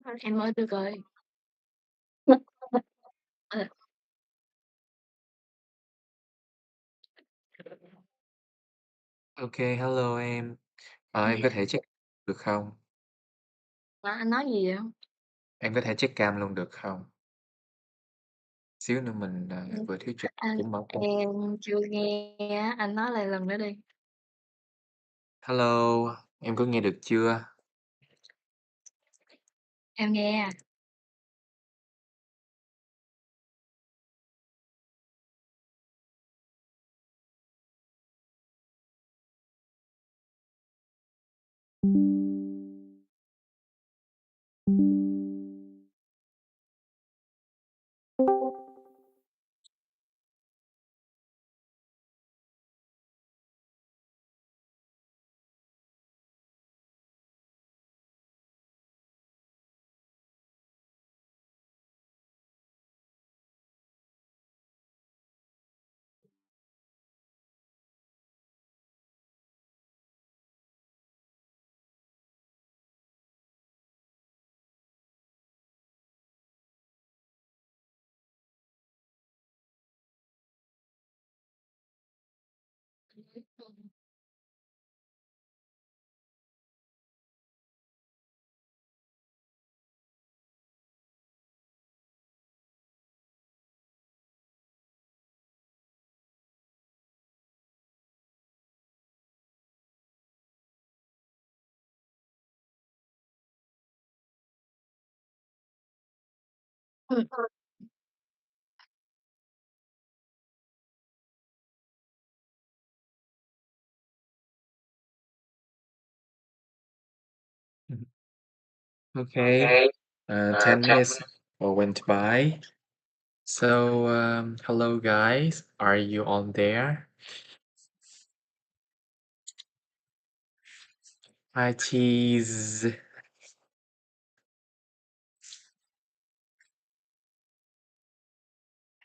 Em ơi được rồi. Ờ, Ok, hello em. Em có nè, thể check được không? anh nói gì vậy? Em có thể check cam luôn được không? Xíu nữa mình Ừm, vừa thuyết trình anh cũng mở cuộc. em chưa nghe á, anh nói lại lần nữa đi. Hello, em có nghe được chưa? Em nghe. Ừm, Mhm. Okay, okay. 10 10 minutes went by. So, hello guys, are you on there? Hi, cheese.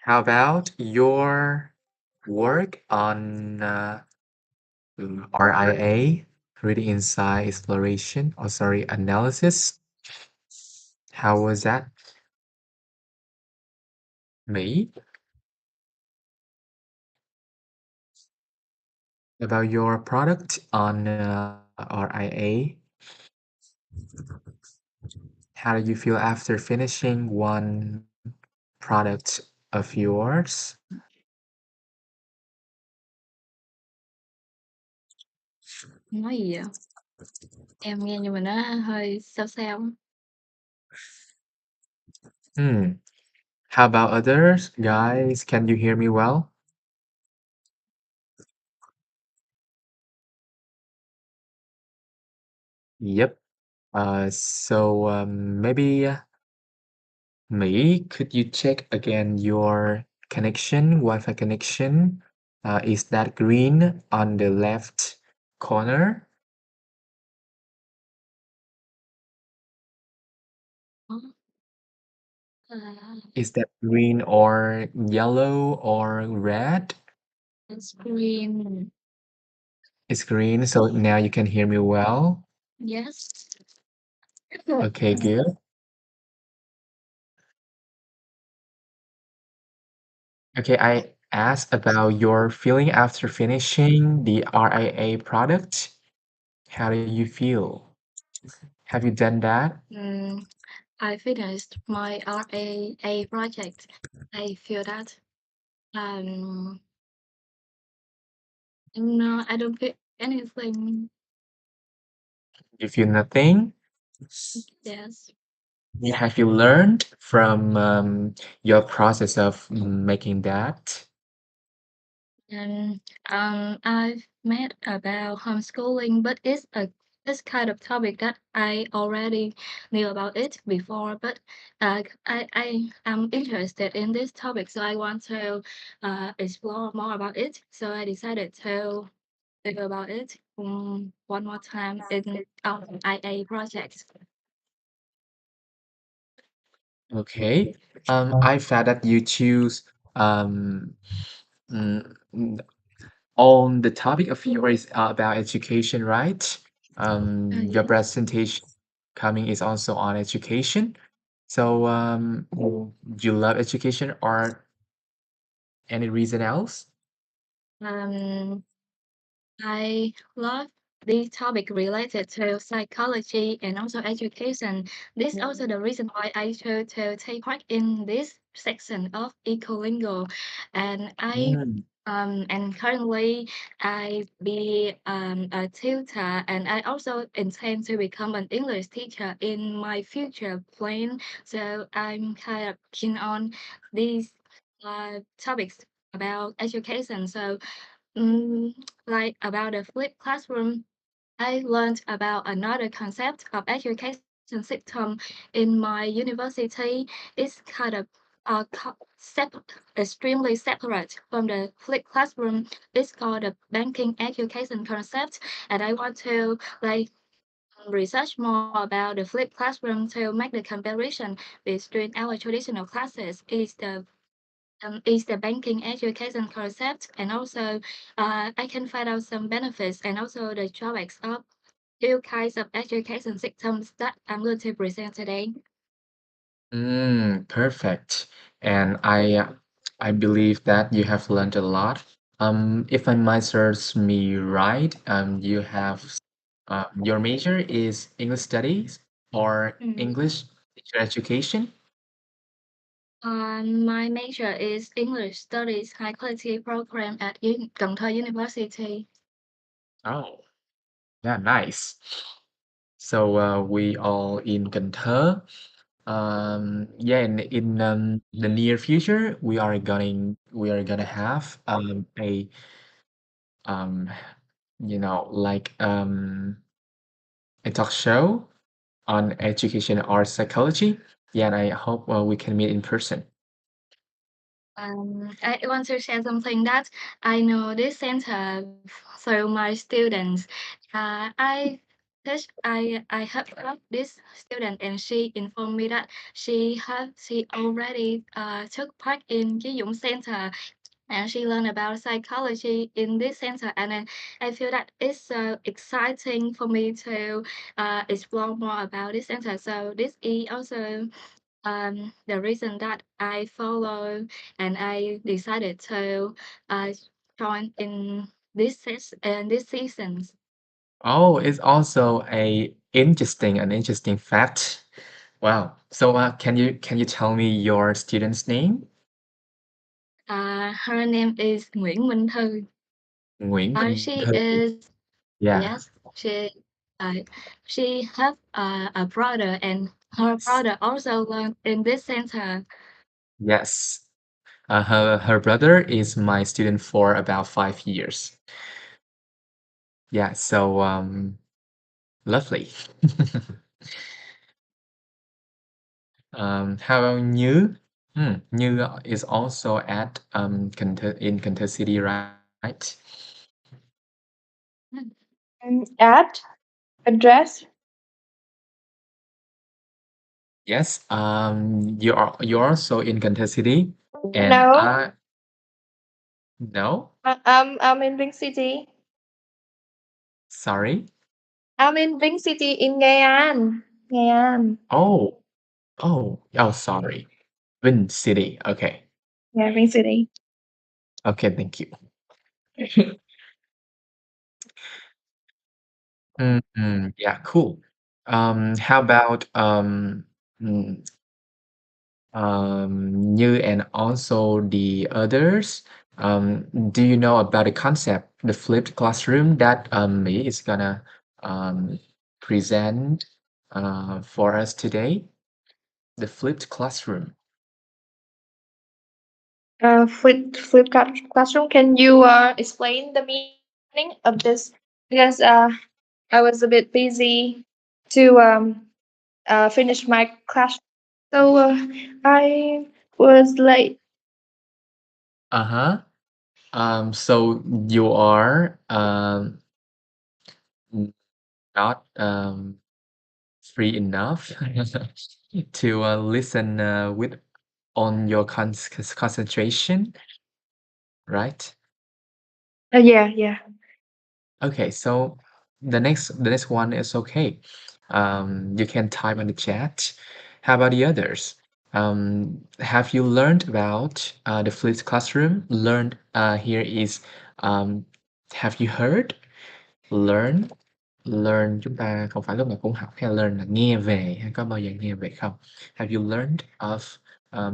How about your work on RIA, reading insight exploration, or sorry, analysis? How was that? Me? About your product on RIA. How do you feel after finishing one product of yours? nói gì vậy? Em nghe nhưng mà nó hơi sao sao á. Hmm. How about others? Guys, can you hear me well? Yep. Maybe me, could you check again your connection, Wi-Fi connection? Is that green on the left corner? À, Is that green or yellow or red? screen. It's green, so now you can hear me well. Yes. Okay, good. Okay, I asked about your feeling after finishing the RIA product. How do you feel? Have you done that? I finished my RAA project. I feel that. Um, no, I don't feel anything. You feel nothing? Yes. Have you learned from your process of making that? And I've met about homeschooling, but it's kind of topic that I already knew about it before. But I am interested in this topic, so I want to explore more about it. So I decided to think about it one more time in our IA project. Okay. I found that you choose um, mm, mm, on the topic of yours about education, right? Your Yes. presentation coming is also on education. So, you love education or any reason else? Um, I love this topic related to psychology and also education. This is also the reason why I chose to take part in this section of Echolingo. And Mm. and currently I be a tutor, and I also intend to become an English teacher in my future plan. So I'm kind of keen on these topics about education. So Mm, like about the flipped classroom, I learned about another concept of education system in my university. It's kind of extremely separate from the flipped classroom. It's called the banking education concept, and I want to like research more about the flipped classroom to make the comparison between our traditional classes. Is the banking education concept, and also I can find out some benefits and also the drawbacks of two kinds of education systems that I'm going to present today. Perfect. And I believe that you have learned a lot. If I might search me right, you have your major is English studies or Mm. English teacher education? My major is English Studies High Quality Program at Cần Thơ University. Oh, yeah, nice. So we all in Cần Thơ. Yeah, in the near future, we are gonna have a um like a talk show on education or psychology. Yeah, and I hope we can meet in person. I want to share something that I know this center through my students. I have helped this student, and she informed me that she already took part in Ki Dũng Center, and she learned about psychology in this center, and I feel that it's so exciting for me to explore more about this center. So this is also the reason that I follow and I decided to uh, join in this seasons. Oh, it's also an interesting fact. Wow. So can you tell me your student's name? Her name is Nguyễn Minh Thư. Nguyễn Minh She Thư. is Yeah. yes, uh, she has a brother, and her Yes. brother also learned in this center. Yes. Her brother is my student for about 5 years. Yeah, so lovely. How about Như? Như is also at in Cần Thơ City, right? At address. Yes. You're also in Cần Thơ City, and No, I no, I'm in Vinh City. sorry. I'm in Vinh City in Nghệ An. Nghệ An. Oh, oh, sorry. Vin City. Okay. Yeah, Vinh City. Okay, thank you. Yeah, cool. How about mm, you and also the others? Do you know about the concept, the flipped classroom that me is gonna um present for us today? The flipped classroom. Classroom. Can you explain the meaning of this? Because I was a bit busy to finish my class, so I was late. Uh-huh. So you are not free enough to listen with on your concentration, right? Yeah, yeah. Okay, so the next one is okay. You can type in the chat. How about the others? Have you learned about the flipped classroom? Learned here is um, have you heard? Learn. Learn chúng ta không phải lúc nào cũng học hay learn là nghe về hay có bao giờ nghe về không? Have you learned of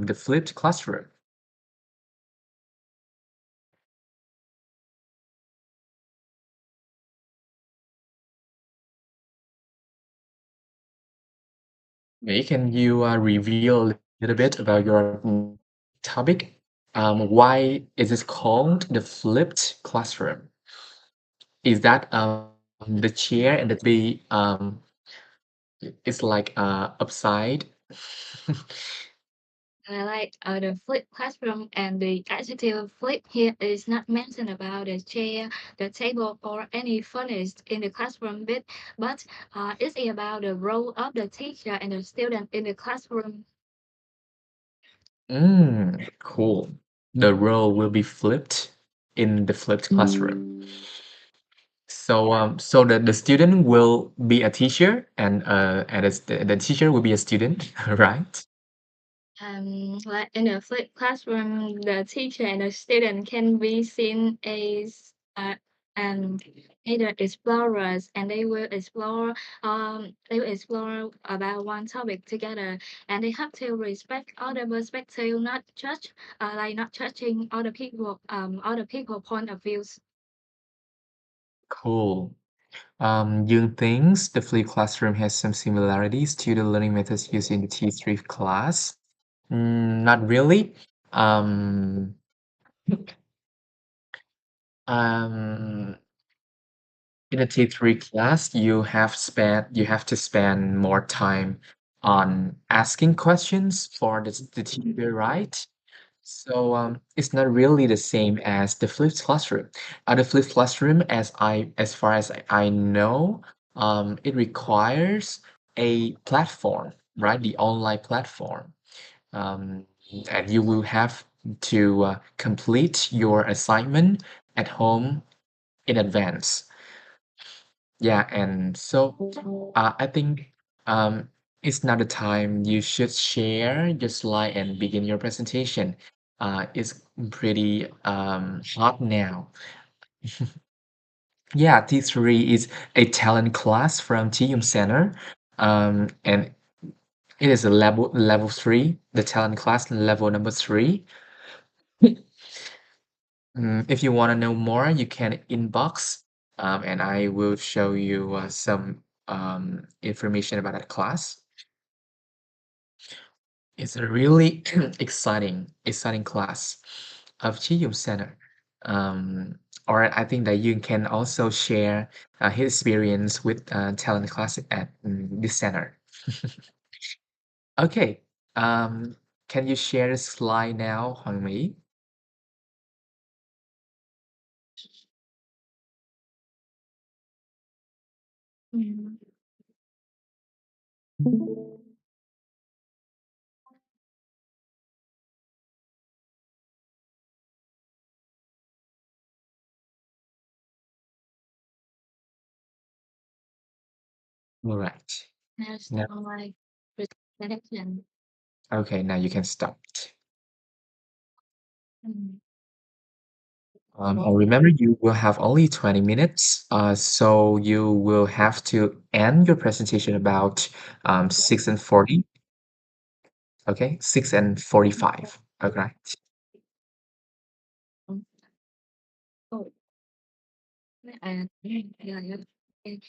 the flipped classroom? May, can you reveal a little bit about your topic? Why is it called the flipped classroom? Is that the chair and the be it's like upside? I like the flip classroom and the adjective flip here is not mentioned about the chair, the table, or any furniture in the classroom bit, but it's about the role of the teacher and the student in the classroom. Cool. The role will be flipped in the flipped classroom. So the student will be a teacher and the teacher will be a student, right? Like in a flipped classroom, the teacher and the student can be seen as um, either explorers, and they will explore about one topic together, and they have to respect other perspective, not judge, like not judging other people point of views. Cool. Jung thinks the flipped classroom has some similarities to the learning methods used in the T3 class. Not really. Um, um, in a T3 class, you have to spend more time on asking questions for the teacher, right? So it's not really the same as the flipped classroom. The flipped classroom, as far as I know, it requires a platform, right? The online platform, um, and you will have to complete your assignment at home in advance. Yeah, and so I think it's not the time you should share your slide and begin your presentation. It's pretty hot now. Yeah, T3 is a talent class from TUM Center, and it is a level three, the talent class level number three. If you want to know more, you can inbox, and I will show you some information about that class. It's a really exciting class of Chiyum Center. Um, or I think that you can also share his experience with talent class at this center. Okay. Um, can you share the slide now, Hoàng Mỹ? Mm. All right. There's Now, no like presentation. okay, now you can stop. Mm. Remember, you will have only 20 minutes, so you will have to end your presentation about 6 and 40. Okay, 6 and 45. Okay. Oh, yeah, yeah. Okay.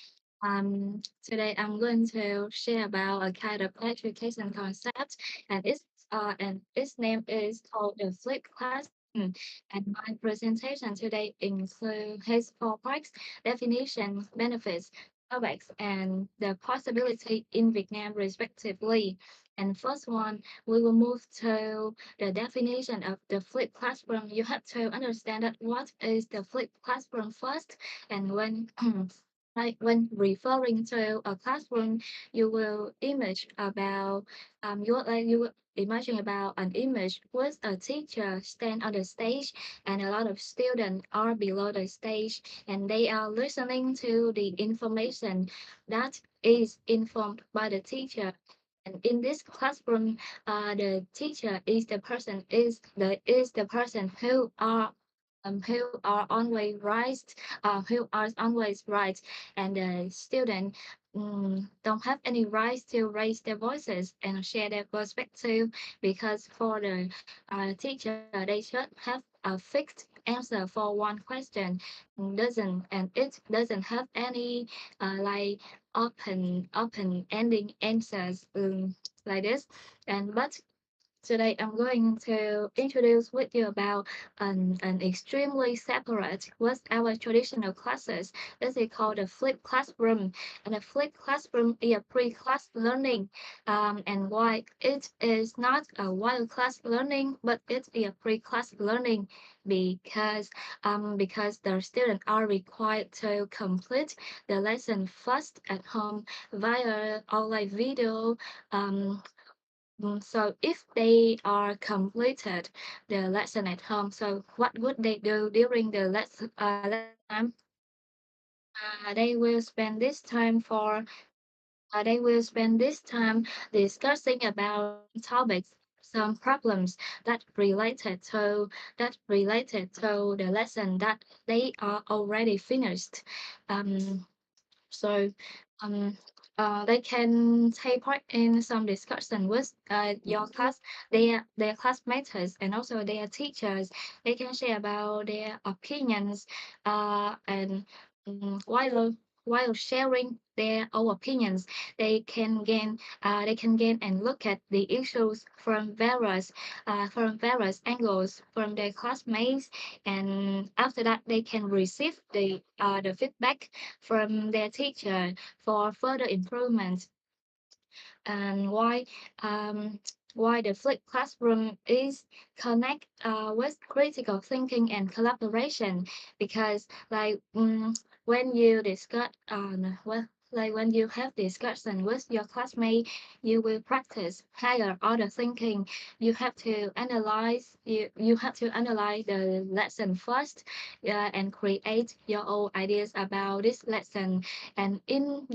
Today I'm going to share about a kind of education concept, and its name is called the flipped classroom. And my presentation today includes his four parts: definition, benefits, drawbacks, and the possibility in Vietnam, respectively. And first one, we will move to the definition of the flipped classroom. You have to understand that what is the flipped classroom first, and when like when referring to a classroom, you will image about you will imagine about an image with a teacher stand on the stage and a lot of students are below the stage and they are listening to the information that is informed by the teacher. And in this classroom, the teacher is the person who are always right, and the student don't have any rights to raise their voices and share their perspective, because for the teacher they should have a fixed answer for one question, and it doesn't have any like open ending answers like this. And but today I'm going to introduce with you about an extremely separate with our traditional classes. This is called a flipped classroom. And a flipped classroom is a pre-class learning. And why it is not a while class learning, but it is a pre-class learning because the students are required to complete the lesson first at home via online video. Um, so if they are completed the lesson at home, so what would they do during the lesson time? They will spend this time discussing about some topics, some problems that related to the lesson that they are already finished. Um, so um, they can take part in some discussion with your class, their classmates, and also their teachers. They can share about their opinions, and while sharing their own opinions, they can gain and look at the issues from various angles from their classmates, and after that they can receive the feedback from their teacher for further improvement. And why the flipped classroom is connect with critical thinking and collaboration, because when you discuss when you have discussion with your classmate, you will practice higher order thinking. You have to analyze the lesson first, and create your own ideas about this lesson. And in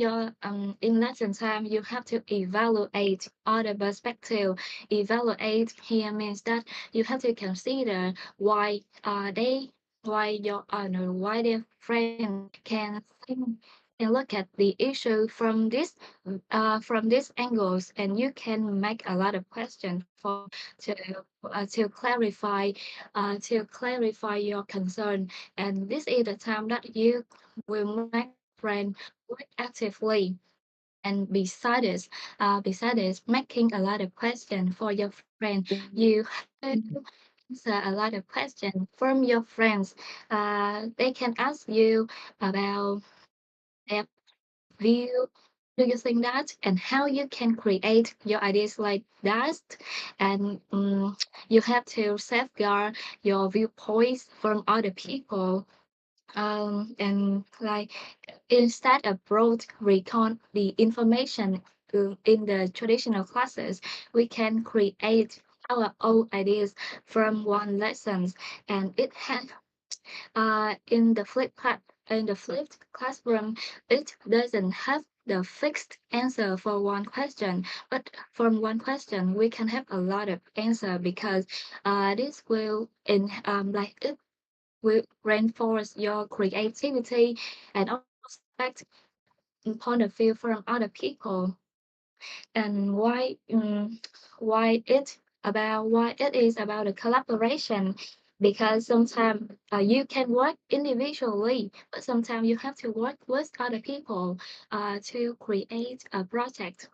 lesson time, you have to evaluate other perspective. Evaluate here means that you have to consider why their friend can think and look at the issue from these angles, and you can make a lot of questions for to to clarify your concern. And this is the time that you will make your friend work actively. And besides making a lot of questions for your friend, you have to answer a lot of questions from your friends. They can ask you about their view. Do you think that, and how you can create your ideas like that? And you have to safeguard your viewpoints from other people. And instead of broad recount the information in the traditional classes, we can create our own ideas from one lessons. And it has in the flipped classroom, it doesn't have the fixed answer for one question, but from one question we can have a lot of answer, because this will in it will reinforce your creativity and also respect point of view from other people. And why it is about a collaboration, because sometimes you can work individually, but sometimes you have to work with other people to create a project.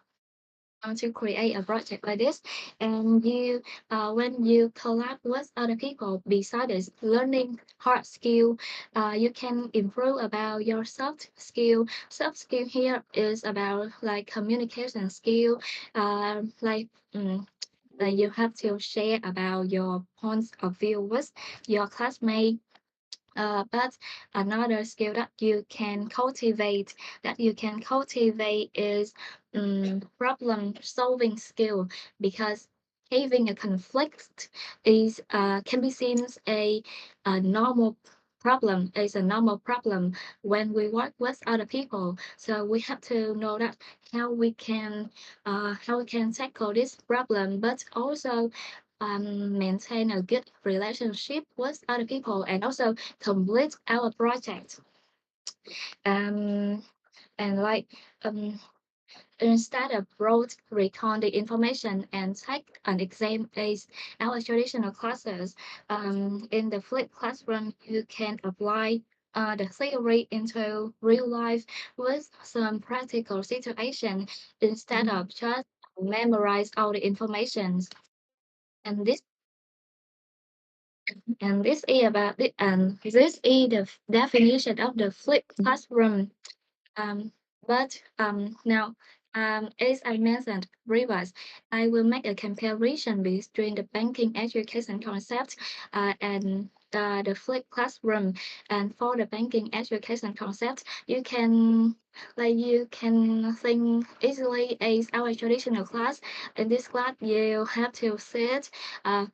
To create a project like this. And when you collab with other people, besides learning hard skill, you can improve about your soft skill here is about like communication skill. uh, like mm, you have to share about your points of view with your classmate. But another skill that you can cultivate is problem solving skill, because having a conflict is can be seen as a normal problem is a normal problem when we work with other people. So we have to know that how we can how we can tackle this problem, but also maintain a good relationship with other people and also complete our project. Um, and like um, Instead of broad recall the information and take an exam as our traditional classes, in the flipped classroom, you can apply the theory into real life with some practical situation instead of just memorize all the information. And this is about it, and this is the definition of the flipped classroom. Um, now, as I mentioned previous, I will make a comparison between the banking education concept and the flipped classroom. And for the banking education concept, you can think easily as our traditional class. In this class, you have to sit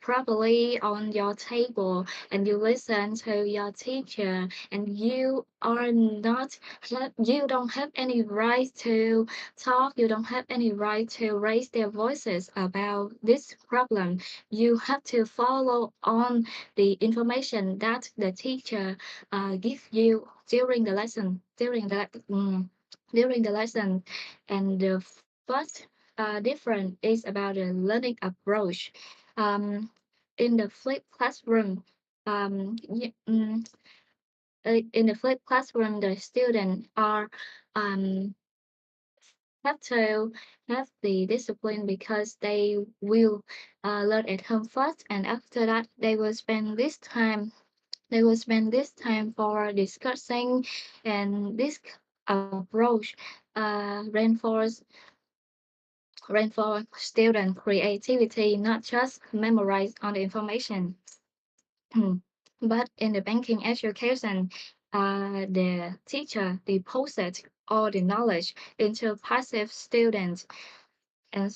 properly on your table and you listen to your teacher, and you don't have any right to talk, you don't have any right to raise their voices about this problem. You have to follow on the information that the teacher gives you during the lesson, during the lesson. And the first difference is about the learning approach. In the flipped classroom, in the flipped classroom, the students are um, have to have the discipline because they will learn at home first, and after that, they will spend this time for discussing, and this approach reinforce student creativity, not just memorize on the information. But in the banking education, the teacher deposits all the knowledge into passive students, and,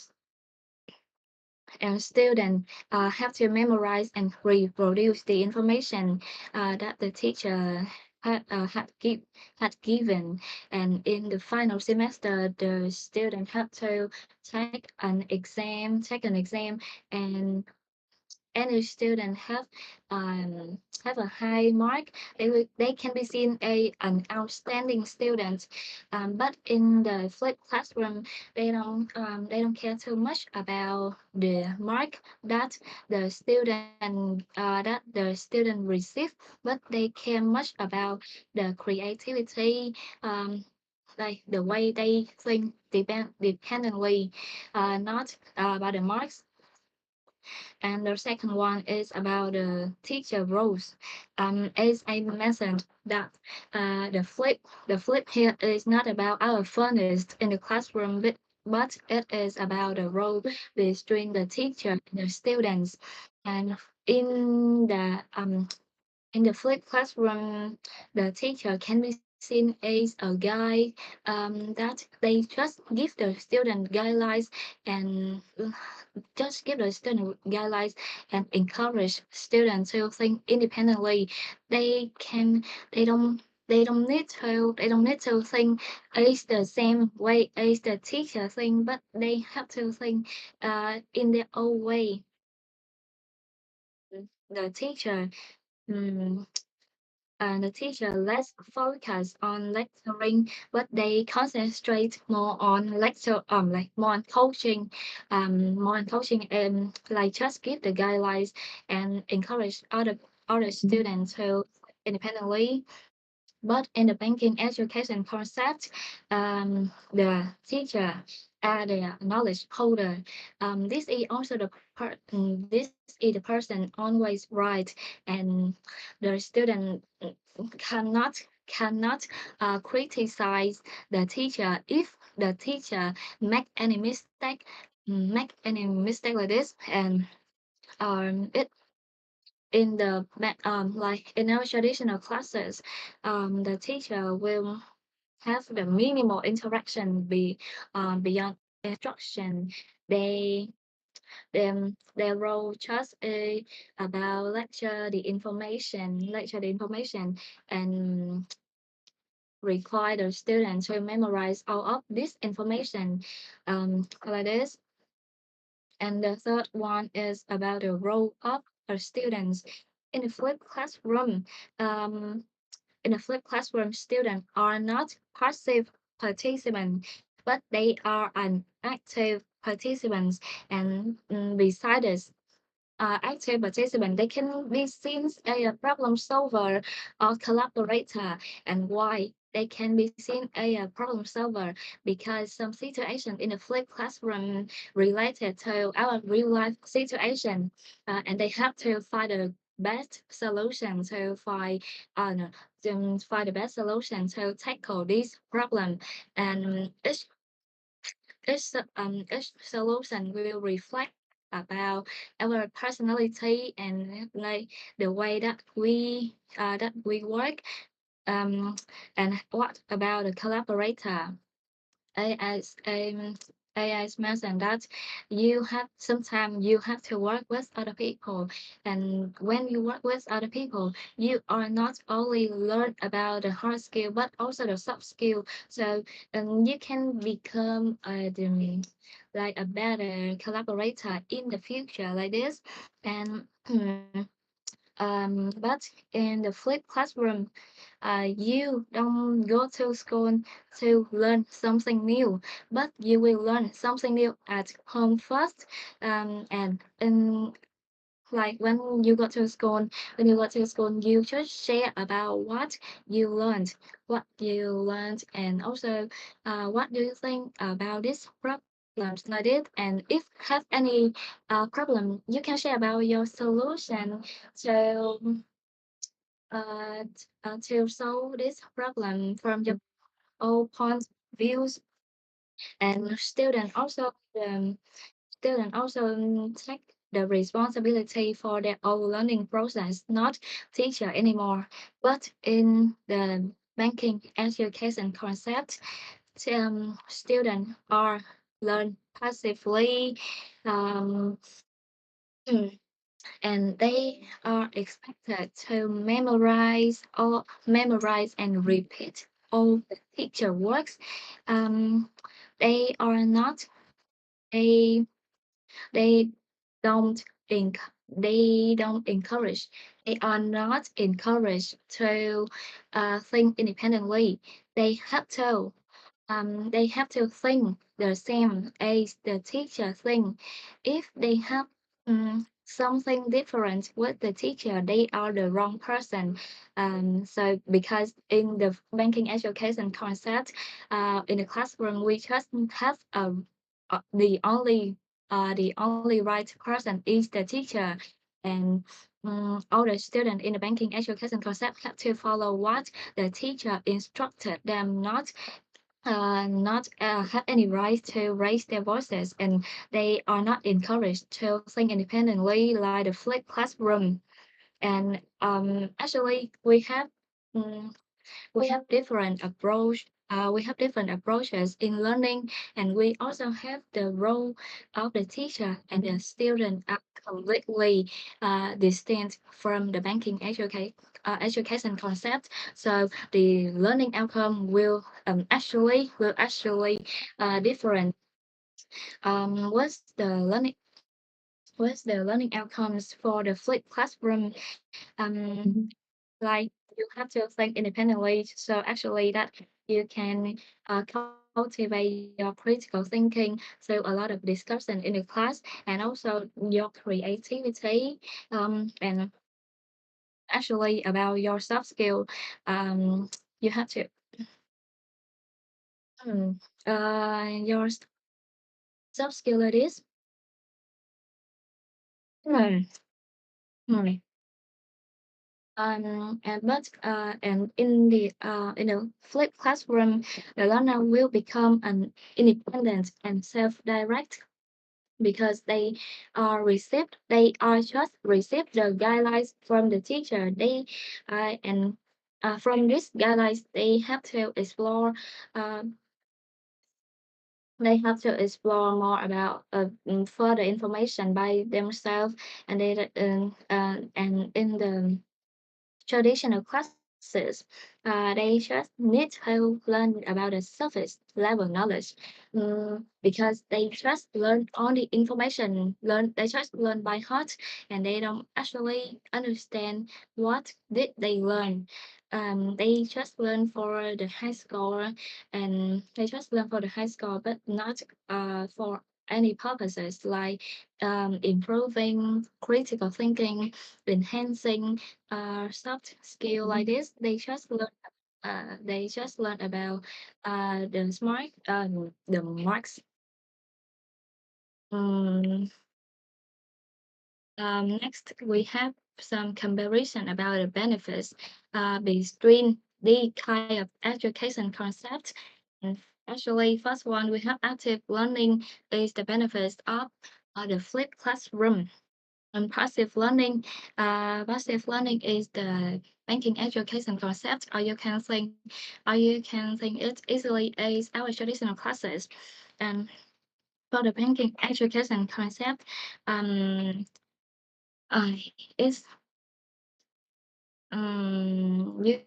and students have to memorize and reproduce the information that the teacher had given. And in the final semester, the student had to take an exam, and any student have a high mark, they can be seen an outstanding student. But in the flipped classroom, they don't care too much about the mark that the student receive, but they care much about the creativity, like the way they think dependently, not about the marks. And the second one is about the teacher roles. As I mentioned that the flip here is not about our funnest in the classroom, but it is about the role between the teacher and the students. And in the um in the flipped classroom, the teacher can be seen as a guide that they just give the student guidelines and just give the student guidelines and encourage students to think independently. They can they don't need to think as the same way as the teacher think, but they have to think in their own way. The teacher mm, and the teacher less focus on lecturing, but they concentrate more on more on coaching, and like just give the guidelines and encourage other students to independently. But in the banking education concept, the teacher are the knowledge holder. This is also this is the person always right, and the student cannot criticize the teacher if the teacher make any mistake like this. And it in the like in our traditional classes, the teacher will have the minimal interaction beyond instruction. They their role just about lecture the information, and require the student to memorize all of this information, like this. And the third one is about the role of our students in a flipped classroom. Um, in a flipped classroom, students are not passive participants, but they are an active participants. And besides active participant, they can be seen as a problem solver or collaborator. And why? They can be seen as a problem solver because some situation in the flipped classroom related to our real life situation, and they have to find the best solution to find no, to find the best solution to tackle this problem. And each solution will reflect about our personality and like the way that we work. Um, and what about the collaborator? as um, as mentioned that you have sometimes you have to work with other people, and when you work with other people, you are not only learn about the hard skill but also the soft skill. So you can become like a better collaborator in the future like this. And but in the flipped classroom, you don't go to school to learn something new, but you will learn something new at home first. And in like when you go to school, you just share about what you learned, and also what do you think about this problems like it. And if have any problem, you can share about your solution. So to solve this problem from your own point of views. And student also take the responsibility for their own learning process, not teacher anymore. But in the banking education concept, students are learn passively, um, and they are expected to memorize and repeat all the teacher works. Um, they are not they they don't they don't encourage they are not encouraged to think independently. They have to think the same as the teacher think. If they have something different with the teacher, they are the wrong person. So because in the banking education concept, in the classroom, we just have the only right person is the teacher. And all the students in the banking education concept have to follow what the teacher instructed them, not have any right to raise their voices, and they are not encouraged to think independently like the flipped classroom. And actually, mm, we have different approach. We have different approaches in learning, and we also have the role of the teacher and the student are completely distinct from the banking education concept. So the learning outcome will actually different. Um, what's the learning what's the learning outcomes for the flipped classroom? Mhm. Like you have to think independently. So actually that you can cultivate your critical thinking through a lot of discussion in the class, and also your creativity, and actually about your soft skill. You have to your soft skill it is. Hmm. Hmm. And in the flipped classroom, the learner will become an independent and self-direct because they are just receive the guidelines from the teacher. And from these guidelines they have to explore uh, they have to explore more about further information by themselves, and and in the traditional classes, they just need to learn about the surface level knowledge, because they just learn all the information, they just learn by heart, and they don't actually understand what did they learn. They just learn for the high score, and they just learn for the high score, but not for any purposes like improving critical thinking, enhancing soft skill like this. They just learn about the marks. Um, Next, we have some comparison about the benefits between the kind of education concept. And actually, first one, we have active learning is the benefits of the flipped classroom. And passive learning is the banking education concept, or you can think it easily as our traditional classes. And for the banking education concept, um, it's you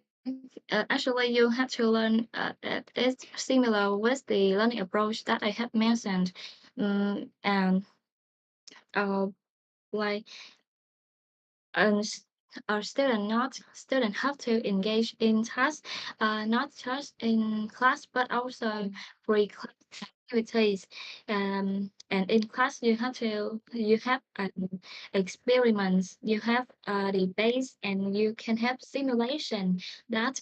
actually you have to learn that it's similar with the learning approach that I have mentioned, and uh, like and our student have to engage in tasks, not just in class but also pre-class activities. And in class you have experiments, you have debates, and you can have simulation that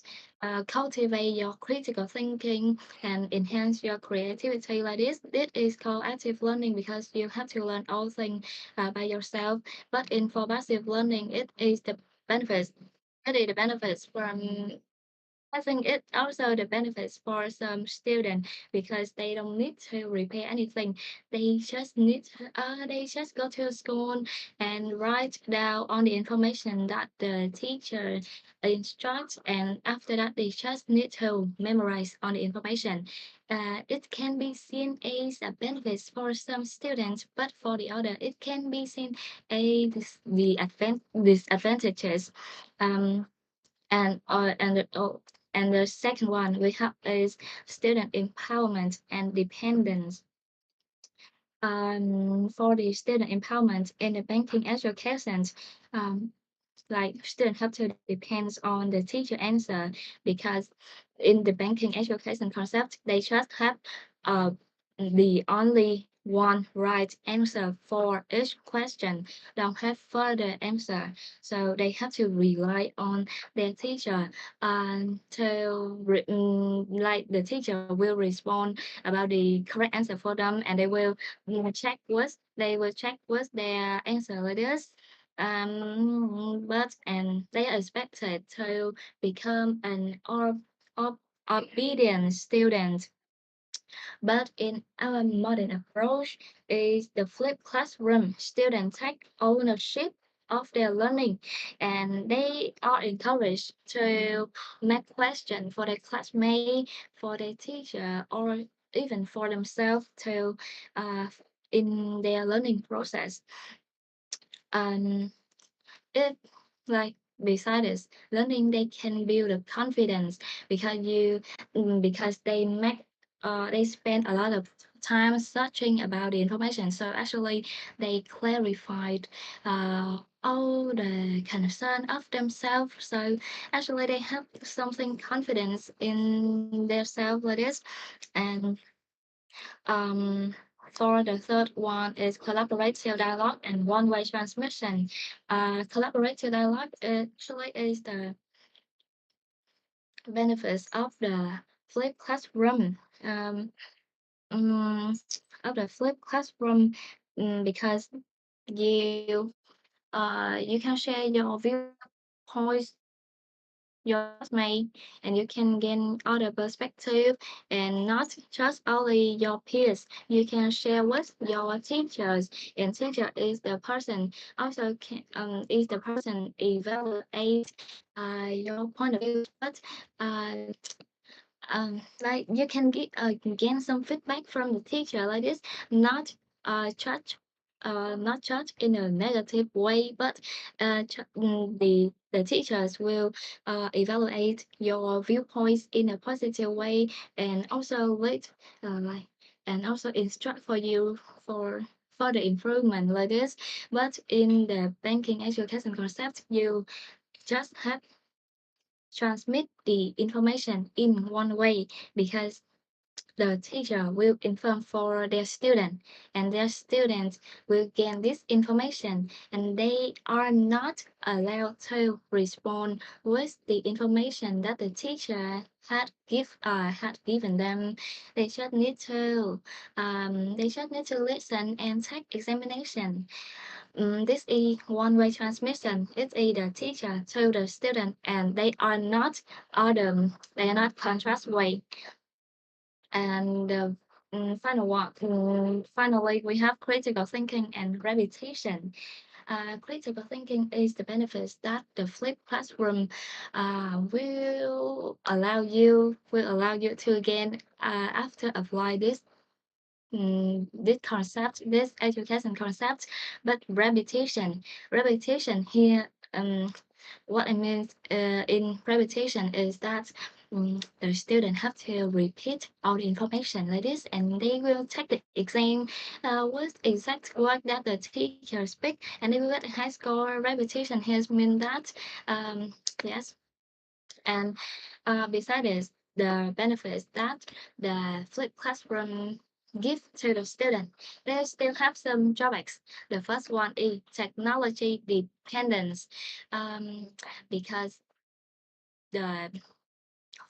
cultivate your critical thinking and enhance your creativity like this. This is called active learning because you have to learn all things by yourself. But in for passive learning, it is the benefits from I think it also the benefits for some students because they don't need to repair anything. They just go to school and write down all the information that the teacher instructs, and after that they just need to memorize all the information. It can be seen as a benefit for some students, but for the other, it can be seen as disadvantages. Um, and and the second one we have is student empowerment and dependence. For the student empowerment in the banking education, um, like students have to depend on the teacher answer, because in the banking education concept they just have uh, the only one right answer for each question, don't have further answer, so they have to rely on their teacher like the teacher will respond about the correct answer for them, and they will check with their answer like this. But and they are expected to become an obedient student. But in our modern approach is the flipped classroom. Students take ownership of their learning, and they are encouraged to make questions for their classmate, for their teacher, or even for themselves to uh, in their learning process. And it like besides learning they can build a confidence because because they spend a lot of time searching about the information, so actually they clarified all the concern of themselves, so actually they have something confidence in themselves like this. And um, for the third one is collaborative dialogue and one-way transmission. Collaborative dialogue actually is the benefits of the flipped classroom. Um, of the flipped classroom, because you you can share your viewpoints your classmate, and you can gain other perspective, and not just only your peers. You can share with your teachers, and teacher is the person also can is the person evaluate your point of view. But uh, like you can get gain some feedback from the teacher like this, not judge, not judge in a negative way, but the teachers will evaluate your viewpoints in a positive way, and also let like and also instruct for you for further improvement like this. But in the banking education concept, you just have transmit the information in one way, because the teacher will inform for their student, and their students will gain this information, and they are not allowed to respond with the information that the teacher had given them. They just need to listen and take examination. This is one-way transmission. It's either teacher to the student, and they are not contrast way. And finally, we have critical thinking and repetition. Critical thinking is the benefits that the flipped classroom will allow you to gain after apply this concept, this education concept. But repetition here, what I mean in repetition is that the student have to repeat all the information like this, and they will take the exam with exact word that the teacher speak, and they will get a high score. Repetition here mean that yes. And besides this, the benefits that the flipped classroom give to the student, they still have some drawbacks. The first one is technology dependence, because the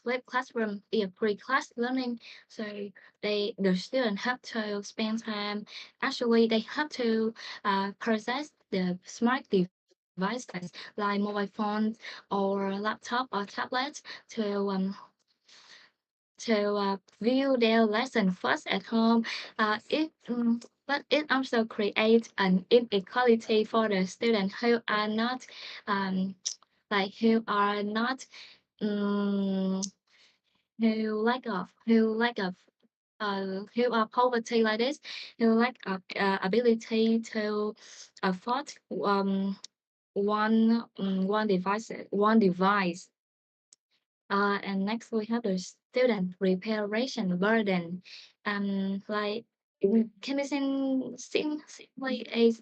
flipped classroom is pre-class learning, so the student have to spend time. Actually, they have to process the smart devices like mobile phones or laptop or tablet to view their lesson first at home. But it also creates an inequality for the students who are not um, who are not um, who are poverty like this, who lack of ability to afford one device. And next we have the student preparation burden. Like can be seen simply is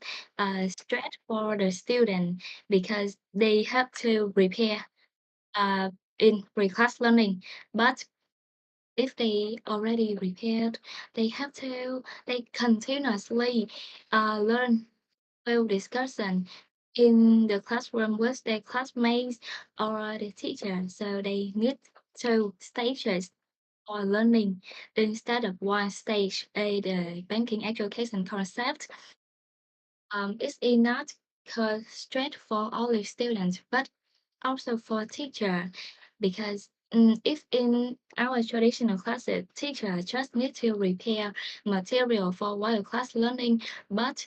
stress for the student, because they have to prepare uh, in pre-class learning. But if they already prepared, they continuously learn through discussion in the classroom with their classmates or the teacher. So they need two stages or learning instead of one stage. The banking education concept is not straight for all the students, but also for teacher, because if in our traditional classes, teacher just need to prepare material for while class learning, but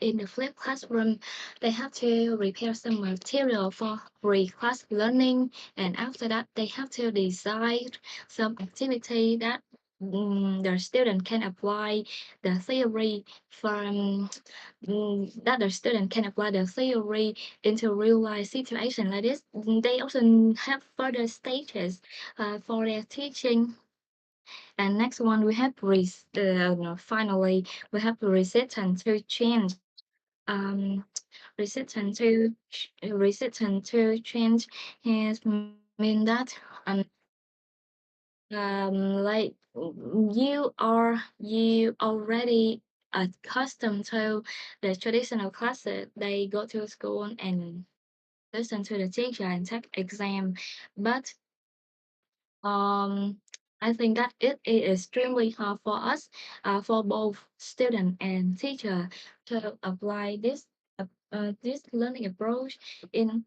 in the flipped classroom, they have to prepare some material for pre-class learning, and after that, they have to design some activity that the student can apply the theory from that the student can apply the theory into real life situation like this. They also have further stages for their teaching. And next one, we have no, finally we have resistance to change. Um, resistance to change has mean that like you already accustomed to the traditional classes. They go to school and listen to the teacher and take exam. But um I think that it is extremely hard for us, for both student and teacher, to apply this learning approach in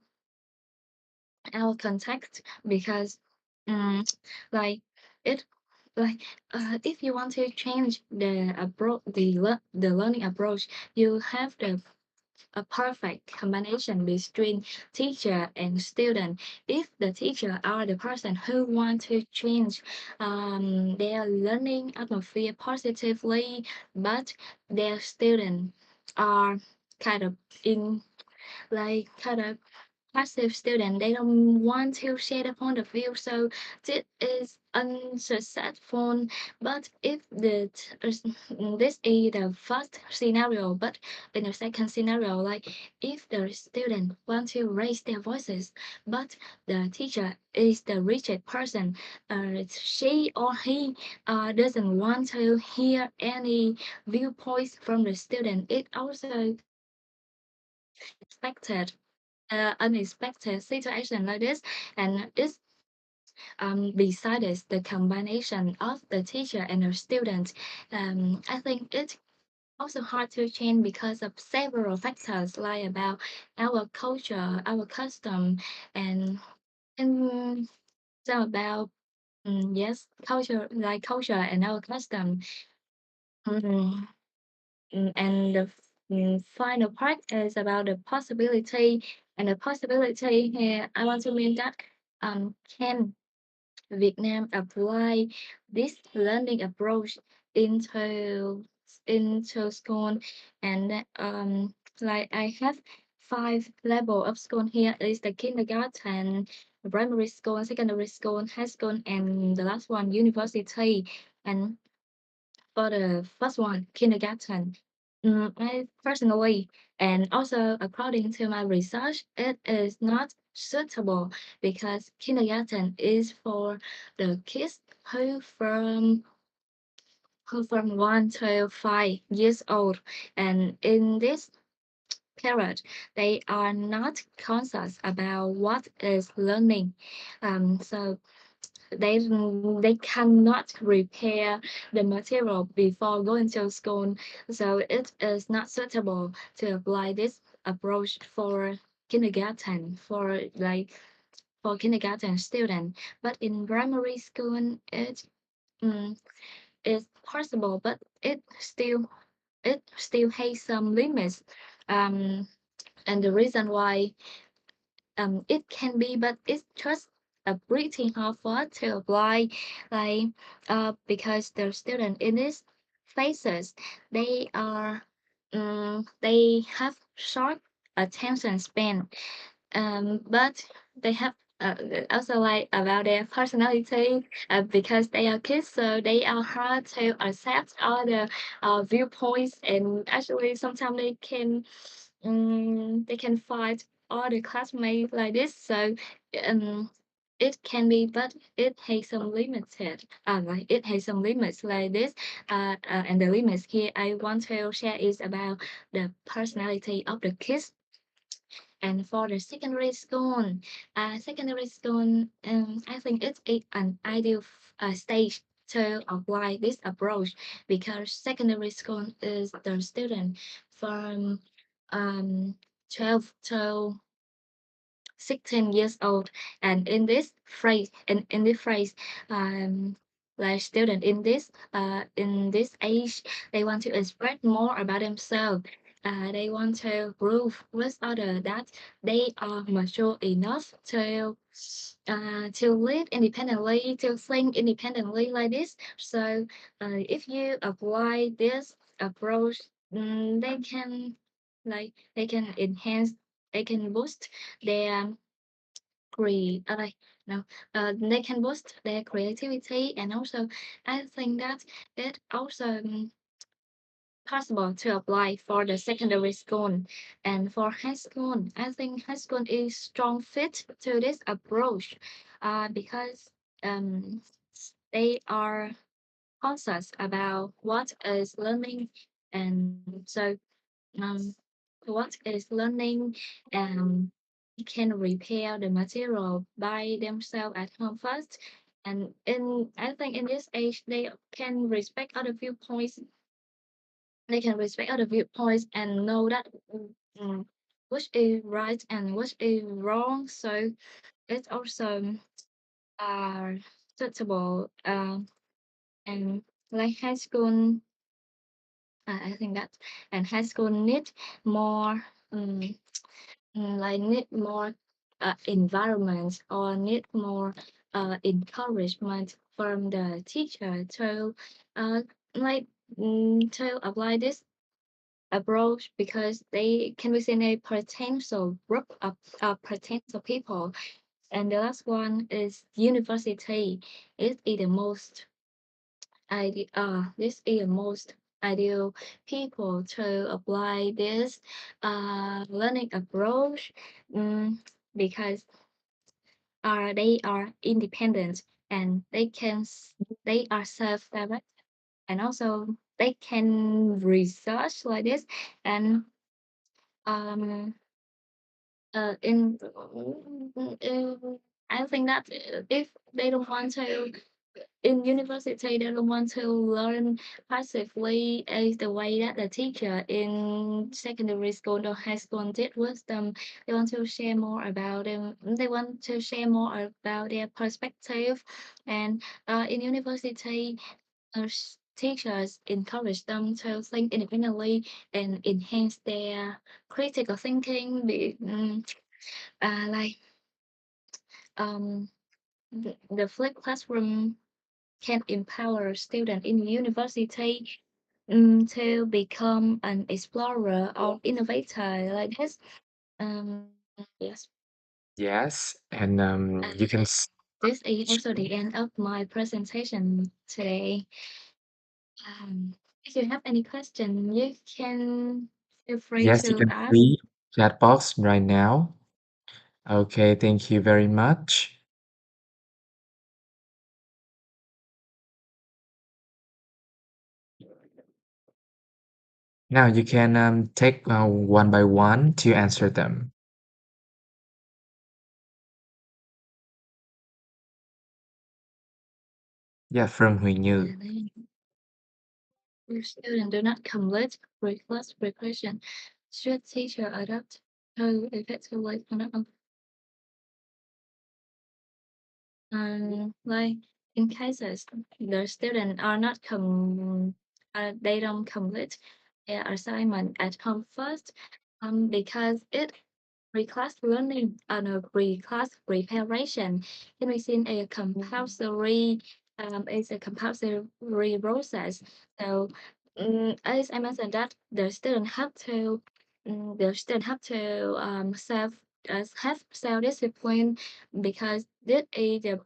our context, because um, like it like if you want to change the learning approach, you have a perfect combination between teacher and student. If the teacher are the person who want to change their learning atmosphere positively, but their student are kind of in kind of passive student, they don't want to share the point of view, so this is unsuccessful. But if this is the first scenario, but in the second scenario, like if the student want to raise their voices, but the teacher is the rigid person, she or he doesn't want to hear any viewpoints from the student, it also expected unexpected situation like this, and it's besides the combination of the teacher and the student. I think it's also hard to change because of several factors like about our culture, our custom, and and so about yes, culture and our custom. Mm, and the final part is about the possibility, and the possibility here I want to mean that can Vietnam apply this learning approach into school, and like I have five level of school here is the kindergarten, primary school, secondary school, high school, and the last one university. And for the first one, kindergarten, I personally, and also according to my research, it is not suitable because kindergarten is for the kids who from 1 to 5 years old, and in this period, they are not conscious about what is learning. So they cannot repair the material before going to school, so it is not suitable to apply this approach for kindergarten for kindergarten student. But in primary school, it mm, is possible, but it still has some limits. Um, and the reason why it can be, but it's just a pretty hard for us to apply, like because the student in these phases, they are they have short attention span, but they have also like about their personality, because they are kids, so they are hard to accept all the viewpoints, and actually sometimes they can fight all the classmates like this. So um, it can be, but it has some limited. Like it has some limits like this. And the limits here I want to share is about the personality of the kids. And for the secondary school, I think it's an ideal stage to apply this approach, because secondary school is the student from um, 12 to 16 years old, and in this phrase, like student in this age, they want to express more about themselves. They want to prove with others that they are mature enough to live independently, to think independently like this. So if you apply this approach, they can enhance, they can boost their like no they can boost their creativity, and also I think that it also possible to apply for the secondary school. And for high school, I think high school is strong fit to this approach, because um they are conscious about what is learning, and so um, what is learning, and they can repair the material by themselves at home first. And I think in this age, can respect other viewpoints. They can respect other viewpoints and know that mm, which is right and which is wrong. So it's also uh, suitable. And like high school, I think that, and high school need more. um, like need more environment or need more encouragement from the teacher to uh, like to apply this approach because they can be seen a potential group of potential people. And the last one is university. It is the most this is the most ideal people to apply this learning approach because they are independent and they are self-directed and also they can research like this and um in I think that if they don't want to in university they don't want to learn passively as the way that the teacher in secondary school or high school did with them. They want to share more about them. They want to share more about their perspective and in university teachers encourage them to think independently and enhance their critical thinking like um the flipped classroom can empower students in university to become an explorer or innovator like this. Yes, Yes, and uh, you can this is also the end of my presentation today. If you have any question, you can feel free yes, you to can ask. see chat box right now. Okay, thank you very much. Now you can take one by one to answer them. Yeah, from Huy Như. And then if students do not complete pre-class preparation, should teacher adapt to effectively conduct like in cases the students are not they don't complete their assignment at home first because it pre-class learning and a pre-class preparation can be seen a compulsory is a compulsory process. So as I mentioned that the student have to have self-discipline because this is the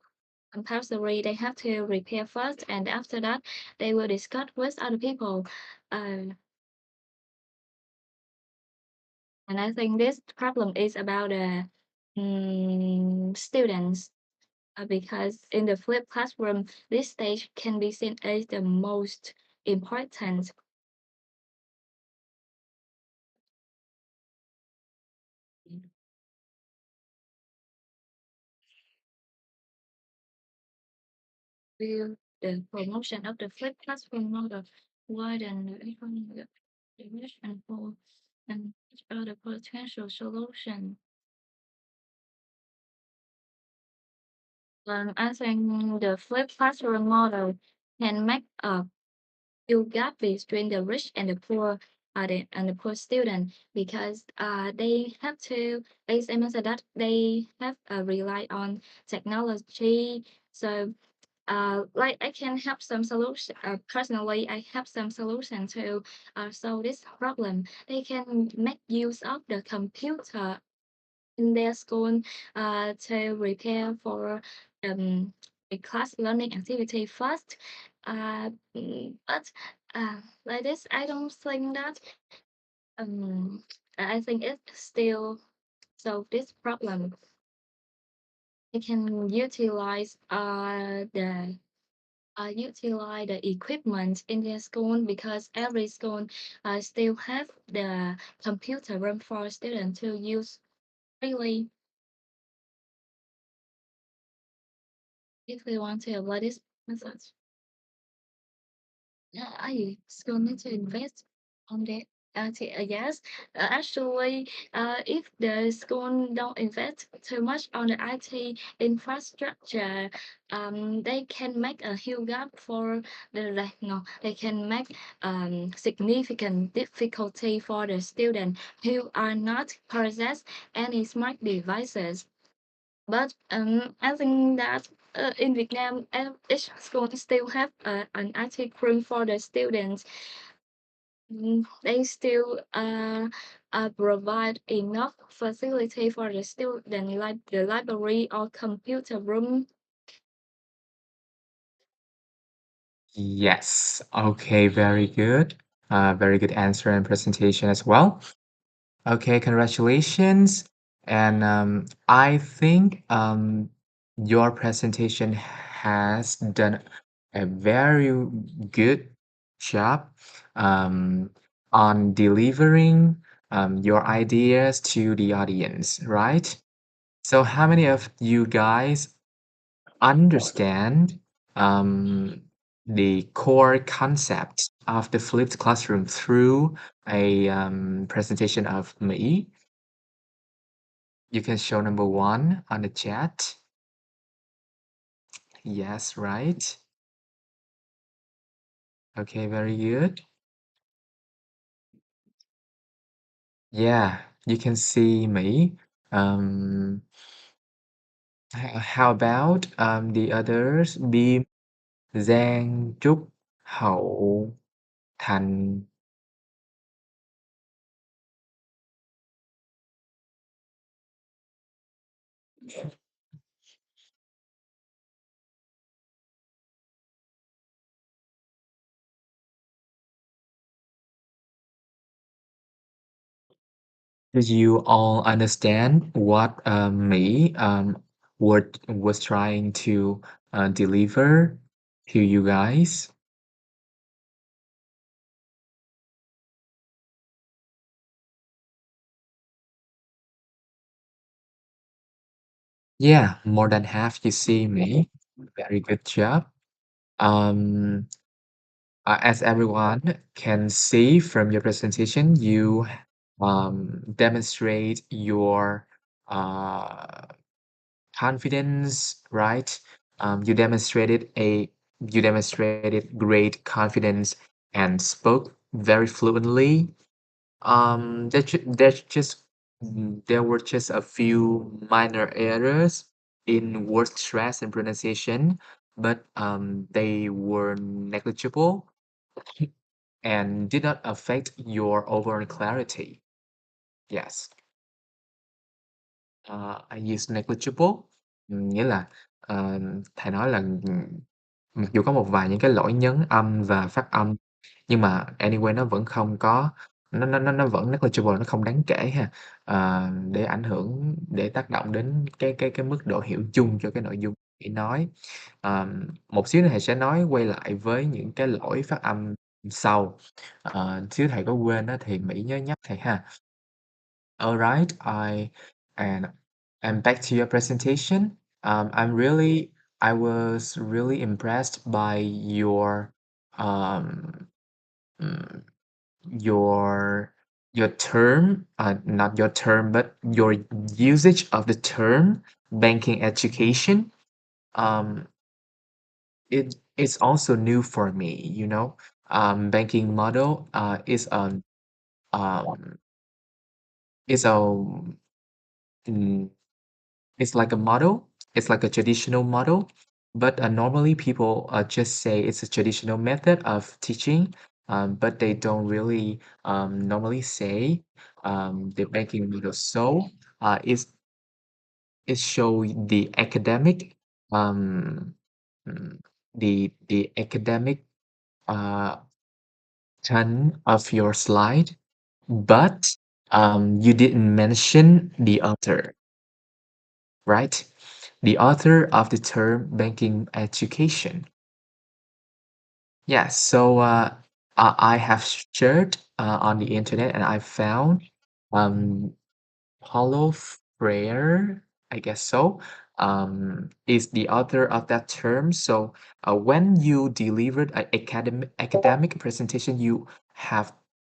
compulsory. They have to prepare first, and after that, they will discuss with other people. Uh, and I think this problem is about the students because in the flipped classroom, this stage can be seen as the most important. Will the promotion of the flipped classroom model widen the economic division for and each other potential solution? I think the flipped classroom model can make a huge gap between the rich and the poor and the poor student because they have to as I mentioned that they have rely on technology. So like I can have some solution personally I have some solution to solve this problem. They can make use of the computer in their school to prepare for um, a class learning activity first. But like this, I don't think that um, I think it still solve this problem. They can utilize the equipment in their school because every school still have the computer room for students to use freely if they want to apply this method. Yeah, I still need to invest on that. Yes, actually, if the school don't invest too much on the IT infrastructure, they can make a huge gap for like no, they can make significant difficulty for the students who are not possess any smart devices. But I think that in Vietnam, each school still have an IT room for the students. They still provide enough facility for the student, like the library or computer room. Yes. Okay, very good. Very good answer and presentation as well. Okay, congratulations. And I think your presentation has done a very good job um, on delivering your ideas to the audience, right? So, how many of you guys understand um, the core concept of the flipped classroom through a presentation of me? You can show number one on the chat. Yes, right. Okay, very good. Yeah, you can see me. Um, how about the others? Bim, Giang, Trúc, Hậu, Thành. Did you all understand what me was trying to deliver to you guys? Yeah, more than half you see me. Very good job. Um, as everyone can see from your presentation, you demonstrate your uh, confidence, right? You demonstrated great confidence and spoke very fluently. There were just a few minor errors in word stress and pronunciation, but they were negligible and did not affect your overall clarity. Yes. I use negligible, nghĩa là thầy nói là mặc dù có một vài những cái lỗi nhấn âm và phát âm nhưng mà anyway nó vẫn không có nó vẫn negligible, nó không đáng kể ha. Để ảnh hưởng để tác động đến cái mức độ hiểu chung cho cái nội dung để nói. Một xíu nữa thầy sẽ nói quay lại với những cái lỗi phát âm sau. Xíu thầy có quên á thì Mỹ nhớ nhắc thầy ha. Alright, and back to your presentation. I was really impressed by um, mm, your term, not your term, but your usage of the term banking education. Um, it's also new for me, you know. Banking model um, is a mm, it's like a model. It's like a traditional model, but normally people just say it's a traditional method of teaching, but they don't really normally say the banking model. So it show um, the academic uh, ton of your slide, but you didn't mention the author, right? The author of the term banking education. Yeah, so I have shared on the internet and I found um, Paulo Freire, I guess so, is the author of that term. So when you delivered an academic presentation, you have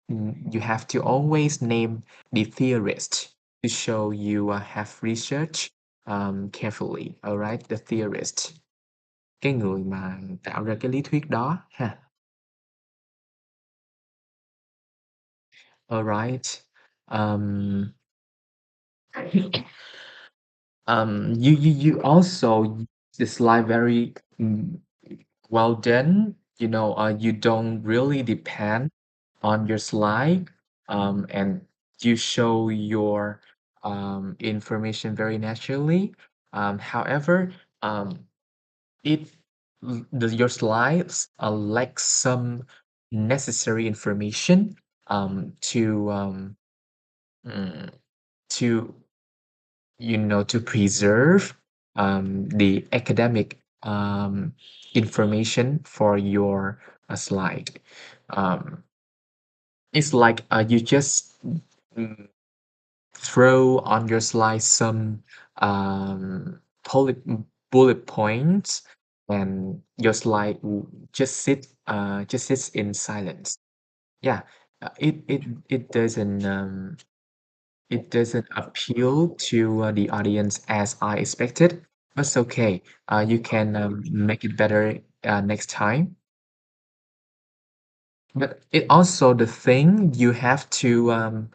you have to always name the theorist to show you have research carefully. Alright, the theorist, cái người mà tạo ra cái lý thuyết đó ha. Alright. Um, you also the slide very well done. You know, you don't really depend on your slide, and you show your information very naturally. However, it your slides lack some necessary information to mm, to to preserve the academic information for your slide. Um, it's like you just mm, throw on your slide some bullet bullet points, and your slide just sits in silence. Yeah, it doesn't it doesn't appeal to the audience as I expected. But it's okay. You can make it better next time. But it also the thing you have to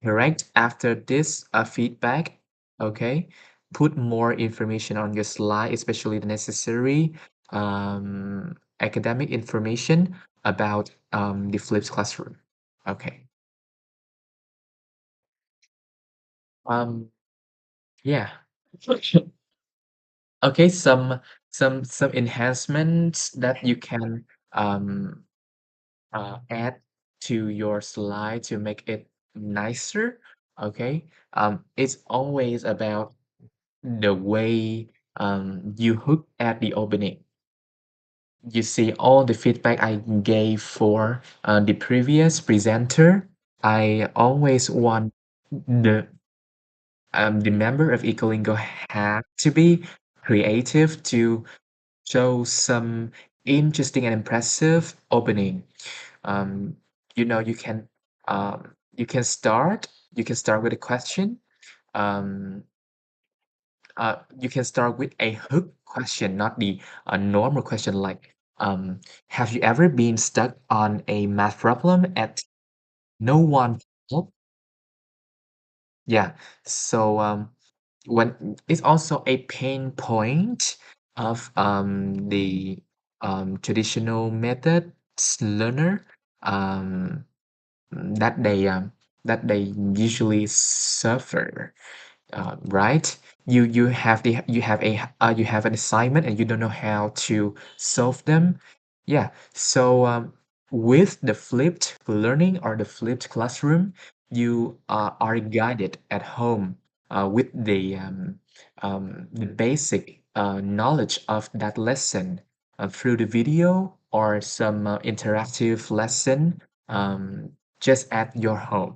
correct after this feedback. Okay, put more information on your slide, especially the necessary academic information about the flipped classroom. Okay. Um. Yeah. Okay, some enhancements that you can um, add to your slide to make it nicer. Okay, it's always about the way you hook at the opening. You see all the feedback I gave for the previous presenter. I always want the member of Ecolingo have to be creative to show some interesting and impressive opening. Um, you can you can start with a question. Um, you can start with a hook question, not the normal question like have you ever been stuck on a math problem at no one can help? Yeah. So when it's also a pain point of the traditional methods learner um, that they um, that they usually suffer, right? You have an assignment and you don't know how to solve them. Yeah. So with the flipped learning or the flipped classroom, you are guided at home with the basic knowledge of that lesson through the video or some interactive lesson just at your home.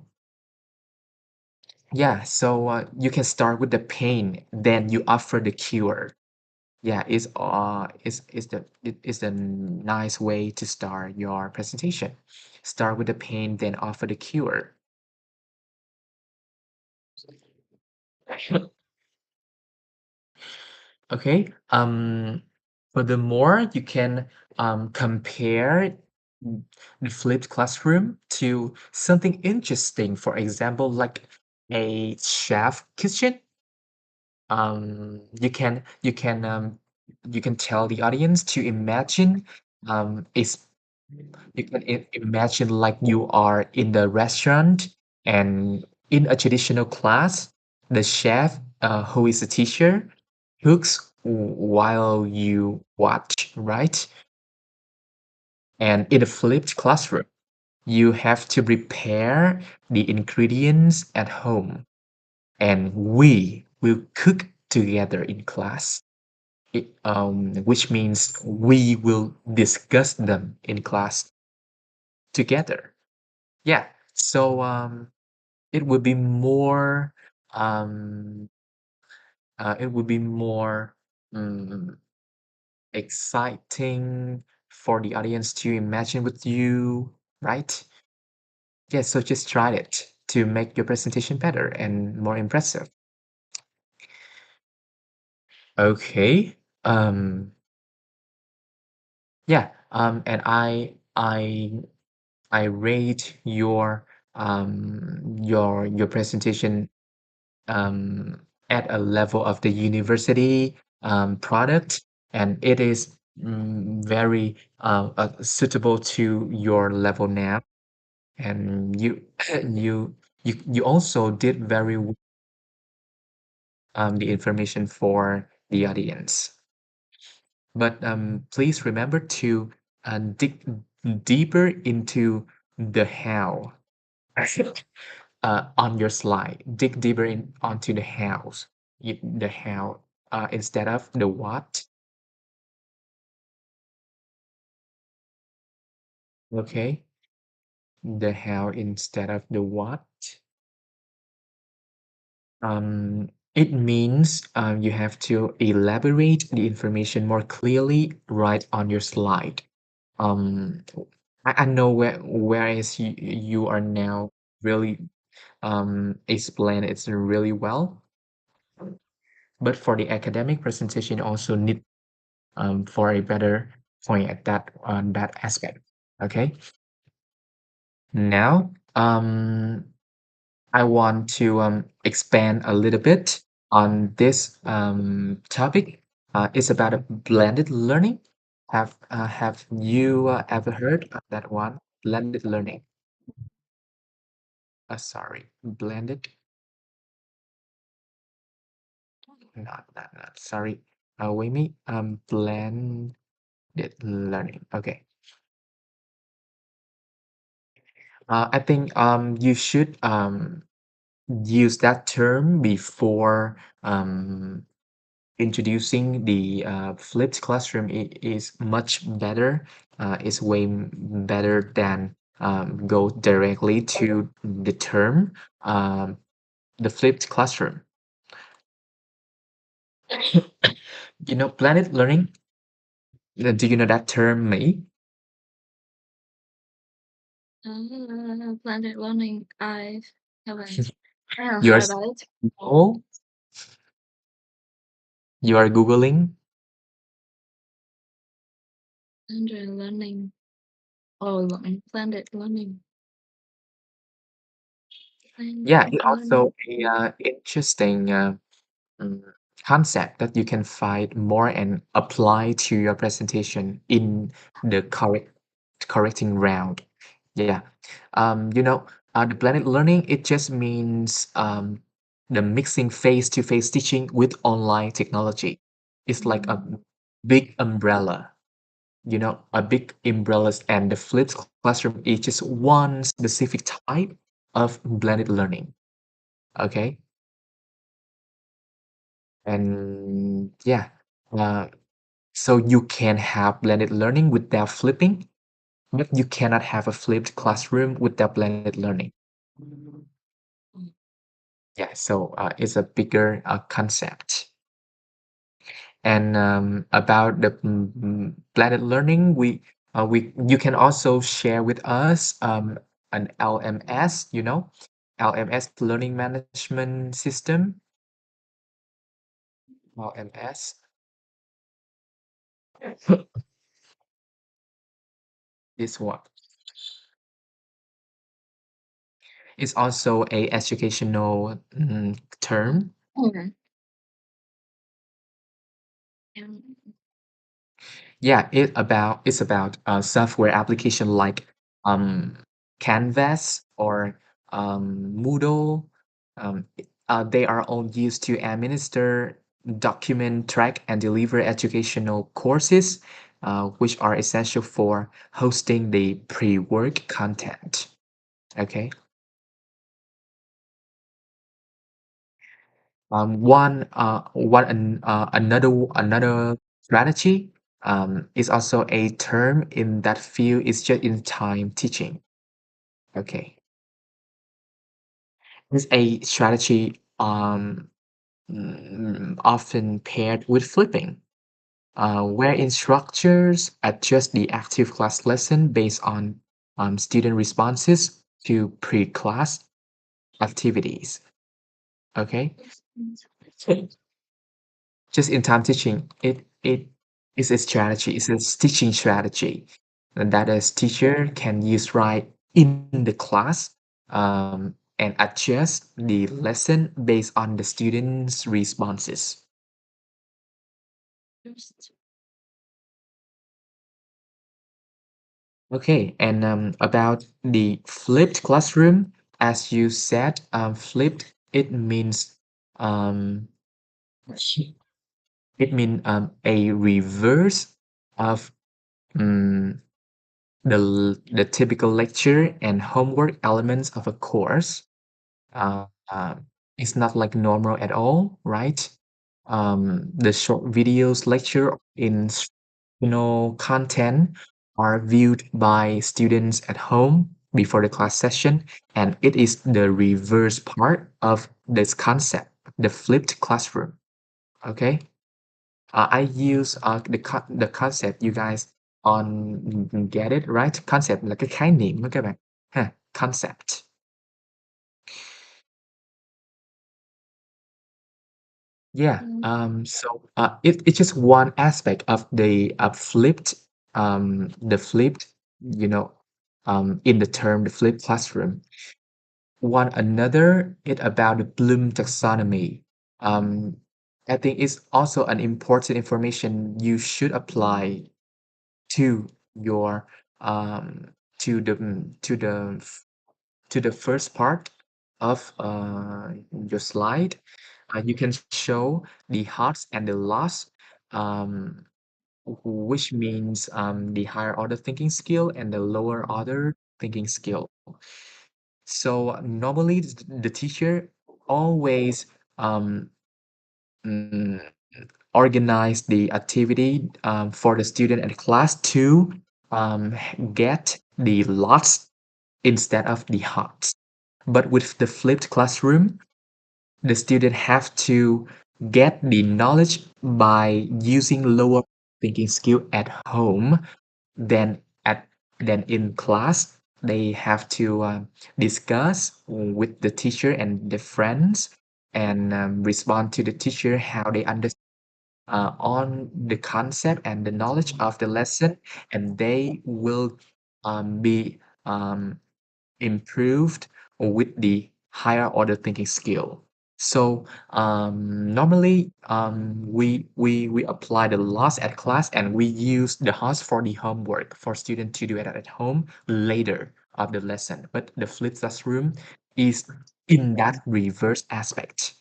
Yeah, so you can start with the pain, then you offer the cure. Yeah, it's the nice way to start your presentation. Start with the pain, then offer the cure. Okay. Furthermore, you can compare the flipped classroom to something interesting. For example, like a chef kitchen. You can tell the audience to imagine is you can imagine like you are in the restaurant and in a traditional class, the chef who is a teacher cooks while you watch, right? And in a flipped classroom, you have to prepare the ingredients at home, and we will cook together in class. Which means we will discuss them in class together. Yeah, so it would be more um, it would be more um, exciting for the audience to imagine with you, right? Yeah, so just try it to make your presentation better and more impressive. Okay. Yeah. And I rate your presentation at a level of the university product, and it is very suitable to your level now. And you also did very well, the information for the audience. But please remember to dig deeper into the how. On your slide, dig deeper onto the hows, the how, instead of the what. Okay, the how instead of the what. It means you have to elaborate the information more clearly right on your slide. Um, I know whereas you are now really explain it really well, but for the academic presentation also need for a better point at that on that aspect. Okay. Now, I want to expand a little bit on this topic. It's about a blended learning. Have you ever heard of that one? Blended learning. Sorry, blended. Not. Sorry. Wait me. Blended learning. Okay. I think you should use that term before introducing the flipped classroom. It is much better. It's way better than go directly to the term, um, the flipped classroom. Blended learning. Do you know that term, May? Blended learning. Haven't I haven't You're heard s- about it. oh, you are Googling. Blended learning. Oh, blended learning. Yeah, Blended it learning. also a interesting mm, concept that you can find more and apply to your presentation in the correcting round. Yeah. The blended learning, it just means the mixing face-to-face teaching with online technology. It's like a big umbrella, a big umbrellas, and the flipped classroom is just one specific type of blended learning. Okay. And yeah, uh, so you can have blended learning without flipping, but you cannot have a flipped classroom without blended learning. Yeah, so it's a bigger concept. And about the blended learning, we you can also share with us an LMS, LMS learning management system, LMS. Is what? It's also a educational term. Mm. Um, Yeah, it's about software application like um, Canvas or Moodle. They are all used to administer, document, track, and deliver educational courses, which are essential for hosting the pre-work content. Okay. Another strategy is also a term in that field is just in time teaching. Okay, it's a strategy often paired with flipping, where instructors adjust the active class lesson based on student responses to pre-class activities. Okay, so just in time teaching, it is a strategy. It's a teaching strategy that a teacher can use right in the class and adjust the lesson based on the students' responses. Okay, and about the flipped classroom, as you said, flipped, it means um, a reverse of um, the typical lecture and homework elements of a course. Uh, uh, it's not like normal at all, right? The short videos lecture content are viewed by students at home before the class session, and it is the reverse part of this concept, the flipped classroom. Okay, I use the concept you guys on get it right? Concept là cái khái niệm đó các bạn ha, concept. Yeah, so it's just one aspect of the flipped, you know, in the term the flipped classroom. One another it about the Bloom taxonomy. Um, I think it's also an important information you should apply to your to the first part of your slide. You can show the hearts and the loss, um, which means the higher order thinking skill and the lower order thinking skill. So normally the teacher always um, mm, organize the activity for the student and class to get the lots instead of the hearts. But with the flipped classroom, the student have to get the knowledge by using lower thinking skill at home than at than in class. They have to discuss with the teacher and the friends and respond to the teacher how they understand on the concept and the knowledge of the lesson, and they will be improved with the higher order thinking skill. So normally we apply the loss at class and we use the house for the homework for student to do it at home later of the lesson. But the flipped classroom is in that reverse aspect.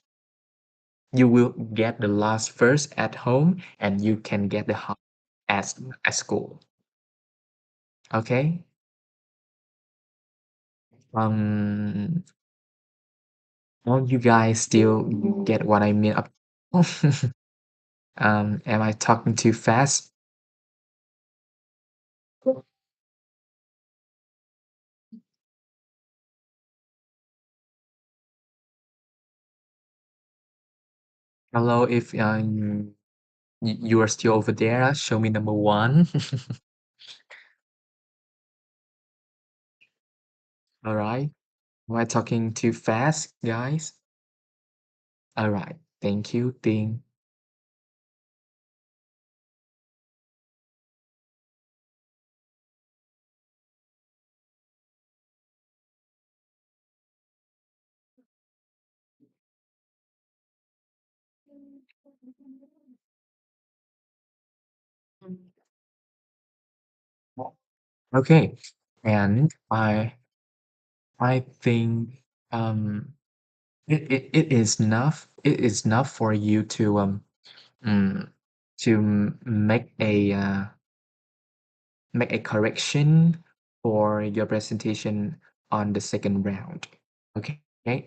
You will get the loss first at home and you can get the house at school. Okay. Um, Don't you guys still get what I mean? Am I talking too fast? Hello, if you are still over there, show me number one. All right. Am I talking too fast, guys? All right. Thank you, Ting. Okay. And I think it is enough. It is enough for you mm, to make a correction for your presentation on the second round. Okay,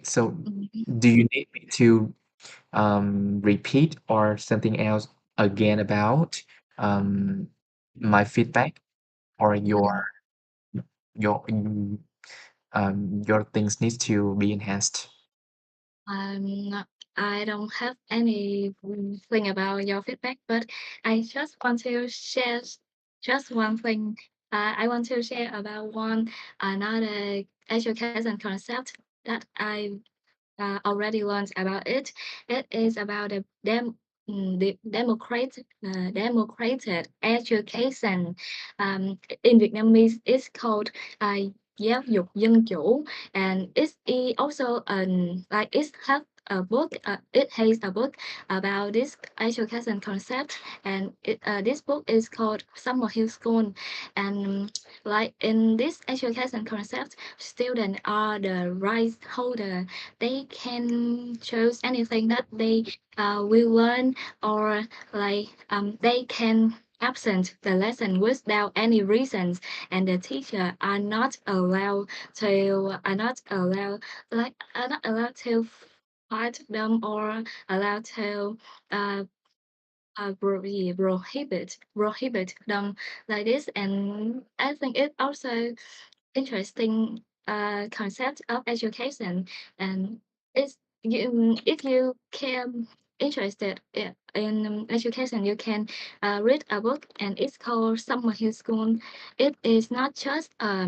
so Mhm. do you need me to repeat or something else again about um, my feedback or your your things needs to be enhanced? Um, I don't have anything about your feedback, but I just want to share just one thing. I want to share about one another education concept that I already learned about it. It is about the democratic education. In Vietnamese, it's called giáo dục dân chủ, and also like it has a book. It has a book about this education concept, and this book is called Summer Hill School. And like in this education concept, students are the rights holder. They can choose anything that they will learn, or like they can absent the lesson without any reasons, and the teacher are not allowed to fight them, or allowed to uh, prohibit them like this. And I think it also interesting concept of education. And it's if you can interested in education, you can read a book, and it's called Summer Hill School. It is not just a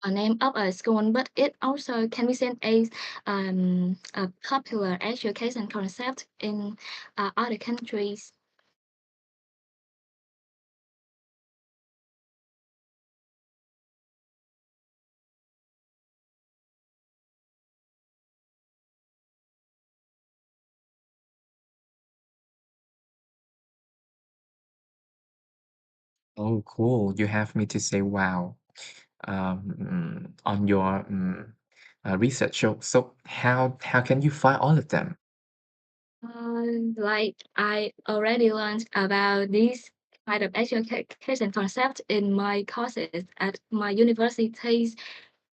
name of a school, but it also can be seen as a popular education concept in other countries. Oh, cool. You have me to say wow on your research. So how can you find all of them? Like I already learned about this kind of education concept in my courses at my universities.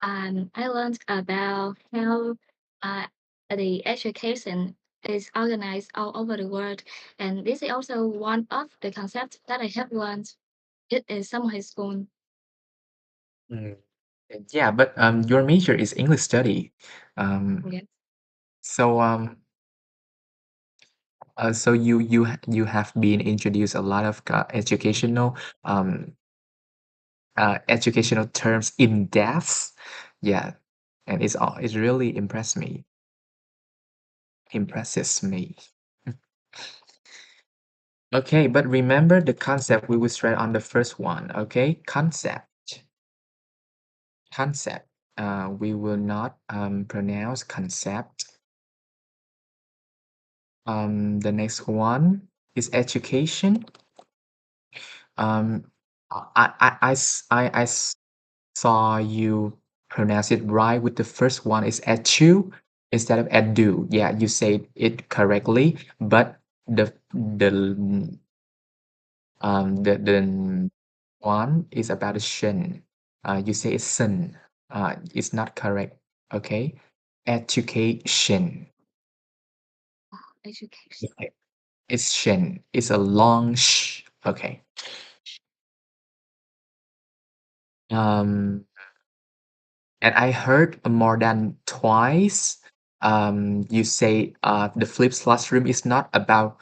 I learned about how uh, the education is organized all over the world, and this is also one of the concepts that I have learned. It is summer high school. Mm, yeah, but your major is English study. Um, Yes. so so you have been introduced a lot of um educational terms in depth. Yeah, and it really impresses me. Okay, but remember the concept we will stress on the first one. Okay, concept. We will not pronounce concept. The next one is education. Um, I saw you pronounce it right with the first one is edu instead of edu. Yeah, you said it correctly, but the one is about a shin. You say it's sin. It's not correct. Okay, education. Education. Okay. It's shin. It's a long sh. Okay. Um, and I heard more than twice. You say the flipped classroom is not about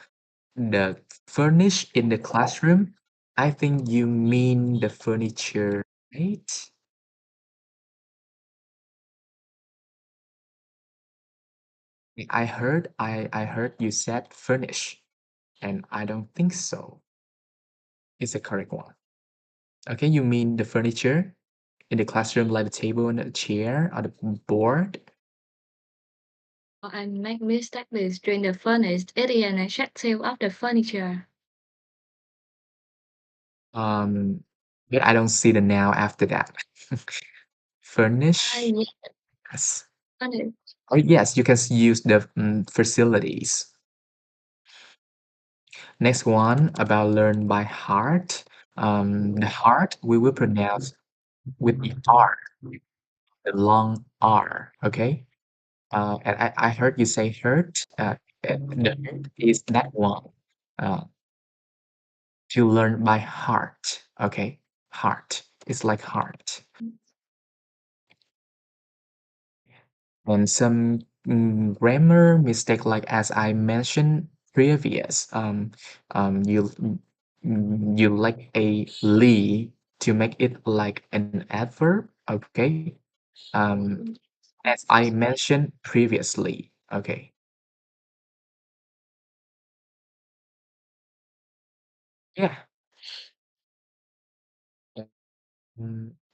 the furnish in the classroom. I think you mean the furniture, right? I heard you said furnish, and I don't think so. It's the correct one. Okay, you mean the furniture in the classroom, like the table and the chair or the board? I make mistakes during the furnace. It is an adjective of the furniture. Um, but I don't see the now after that. Furnish, Yeah, yes. furnace. Oh, yes, you can use the facilities. Next one about learn by heart. The heart we will pronounce with the R, the long R. Okay. And I heard you say hurt. The hurt is that one. Uh, to learn by heart. Okay, heart. It's like heart. And some grammar mistake, like as I mentioned previous. You like a li to make it like an adverb. Okay, Um, as I mentioned previously. Okay. Yeah.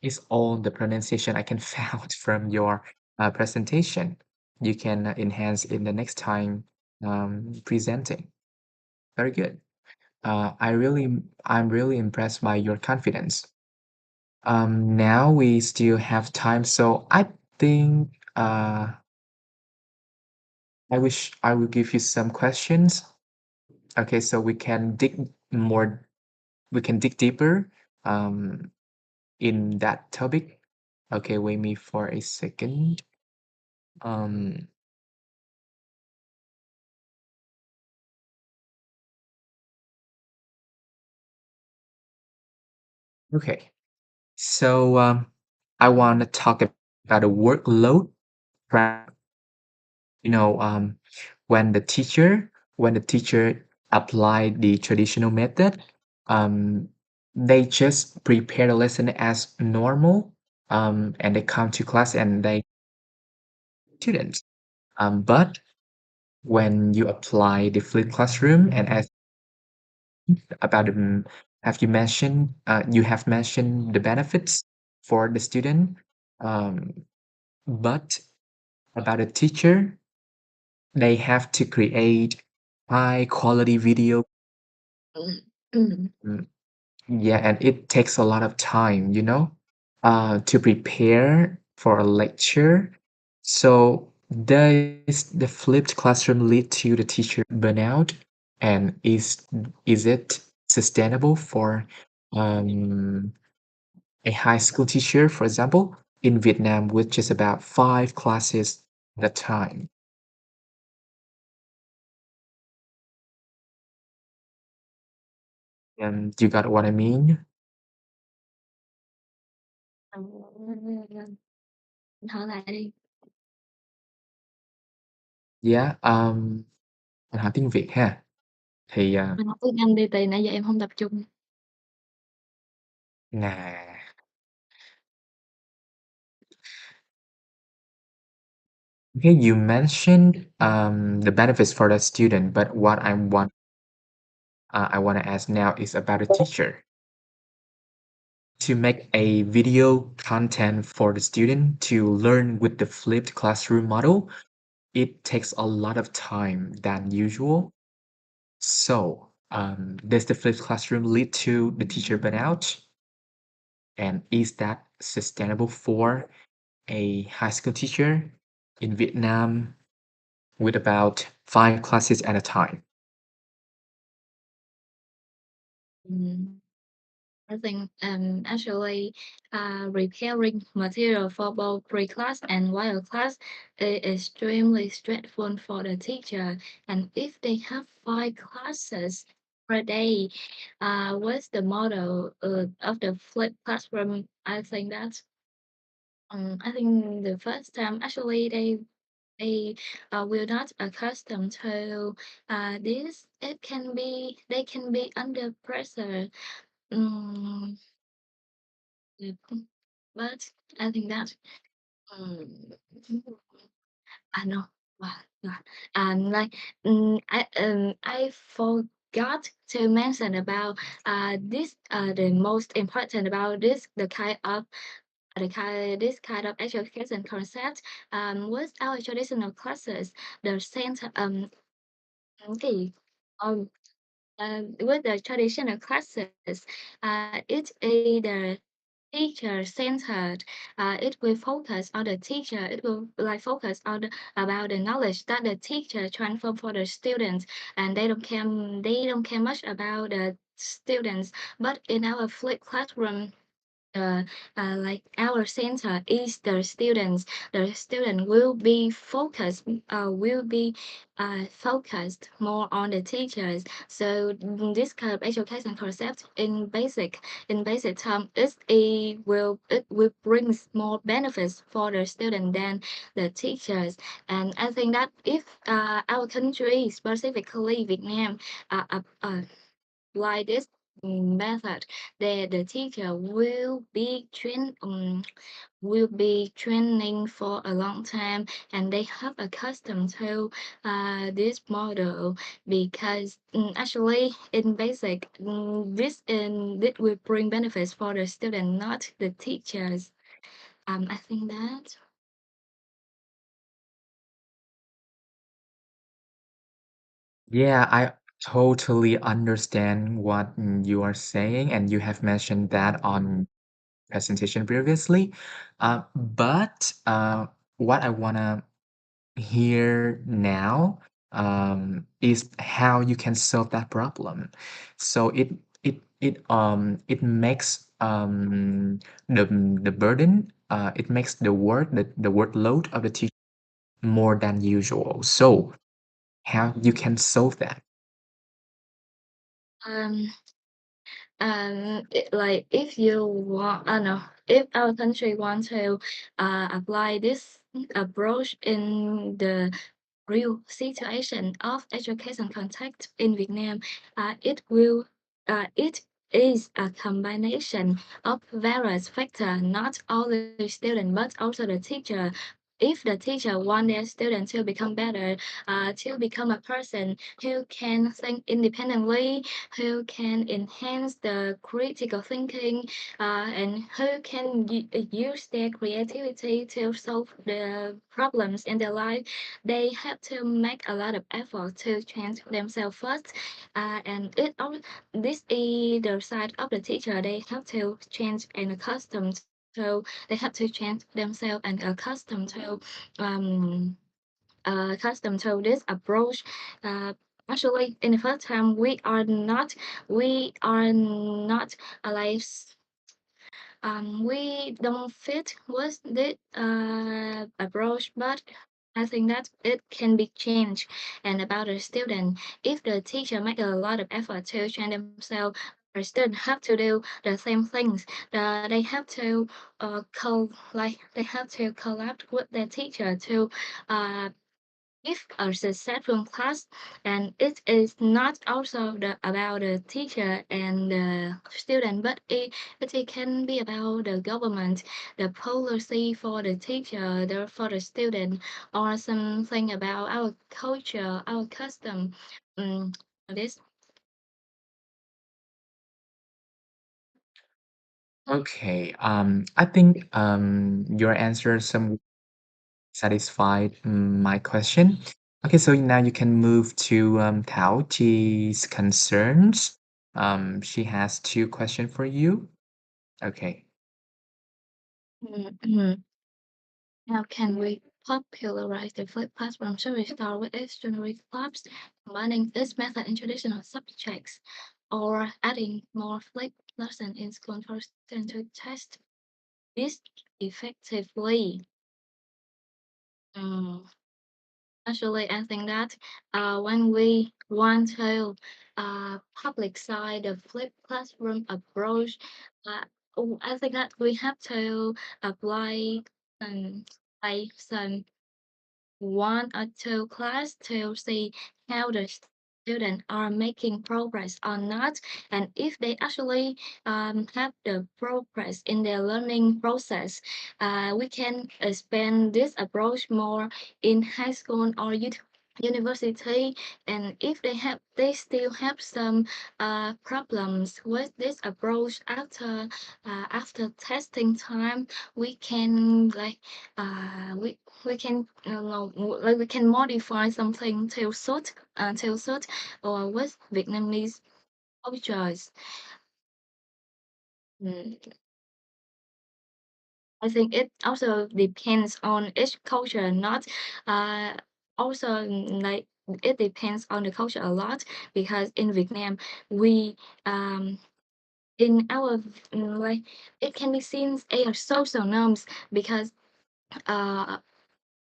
It's all the pronunciation I can found from your presentation. You can enhance in the next time presenting. Very good. I'm really impressed by your confidence. Now we still have time, so I think I wish I will give you some questions. Okay, so we can dig deeper um, in that topic. Okay, wait me for a second. Um, okay, so I want to talk about a workload. Right? You know, when the teacher when the teacher applied the traditional method, um, they just prepare the lesson as normal, and they come to class and they students. But when you apply the flipped classroom and as about you have mentioned the benefits for the student, um, but about a teacher, they have to create high quality video. Mm, mm, Mm, yeah, and it takes a lot of time, to prepare for a lecture. So does the flipped classroom lead to the teacher burnout? And is it sustainable for um, a high school teacher, for example, in Vietnam with just about 5 classes at a time? And you got what I mean? hỏi lại đi. Yeah, mình hỏi tiếng Việt ha. Thì Mình học tiếng Anh đi, tại nãy giờ em hông tập trung. nè, okay, you mentioned the benefits for the student, but what I want to ask now is about a teacher. To make a video content for the student to learn with the flipped classroom model, it takes a lot of time than usual. So, does the flipped classroom lead to the teacher burnout? And is that sustainable for a high school teacher in Vietnam with about 5 classes at a time? Ừm. I think actually preparing material for both pre-class and while class is extremely stressful for the teacher. And if they have 5 classes per day, what's the model of the flipped classroom? I think the first time actually they will not accustomed to this. They can be under pressure. Um, but I think that um, I know. Wow, God. Like I forgot to mention about this the most important about this kind of education concept with our traditional classes the center cái with the traditional classes, it is the teacher centered. It will focus on the teacher. It will like focus on about the knowledge that the teacher transfer for the students, and they don't care much about the students. But in our flipped classroom, uh, like our center is the students. The student will be focused more on the teachers. So this kind of education concept in basic term it will brings more benefits for the student than the teachers. And I think that if our country, specifically Vietnam, uh, uh, uh, like method that the teacher will be training for a long time, and they have accustomed to this model because actually in basic this will bring benefits for the student, not the teachers. I think that. Yeah, I totally understand what you are saying, and you have mentioned that on presentation previously. But what I wanna hear now is how you can solve that problem. So it makes the burden it makes the workload of the teacher more than usual. So how you can solve that? Um, like if you want, I don't know, if our country want to apply this approach in the real situation of education context in Vietnam, it is a combination of various factors, not only student but also the teacher. If the teacher want their student to become better, to become a person who can think independently, who can enhance the critical thinking, and who can use their creativity to solve the problems in their life, they have to make a lot of effort to change themselves first. This is the side of the teacher. They have to change and accustom to. They have to change themselves and um, accustomed to this approach. Uh, Actually, in the first time, we are not like we don't fit with this approach, but I think that it can be changed. And about the student, if the teacher make a lot of effort to train themselves, the student have to do the same things. They have to they have to collab with their teacher to uh, if a successful class, and it is not also about the teacher and the student, but it can be about the government, the policy for the teacher, for the student, or something about our culture, our custom. Um, this. Okay, I think your answer some satisfied my question. Okay, so now you can move to Thảo. She's concerns. She has two questions for you. Okay. Mhm. How can we popularize the flipped classroom? Should we start with extraordinary clubs, combining this method in traditional subjects, or adding more flipped lessons in school for students to test this effectively? Mm, Actually, I think that when we want to public side the flipped classroom approach, uh, I think that we have to apply um, like some one or two class to see how the students are making progress or not, and if they actually have the progress in their learning process, we can expand this approach more in high school or university. And if they still have some problems with this approach after testing time, we can we can like we can modify something to suit or with Vietnamese cultures. Mm, I think it also depends on each culture, not also like it depends on the culture a lot, because in Vietnam we in our like it can be seen as social norms because uh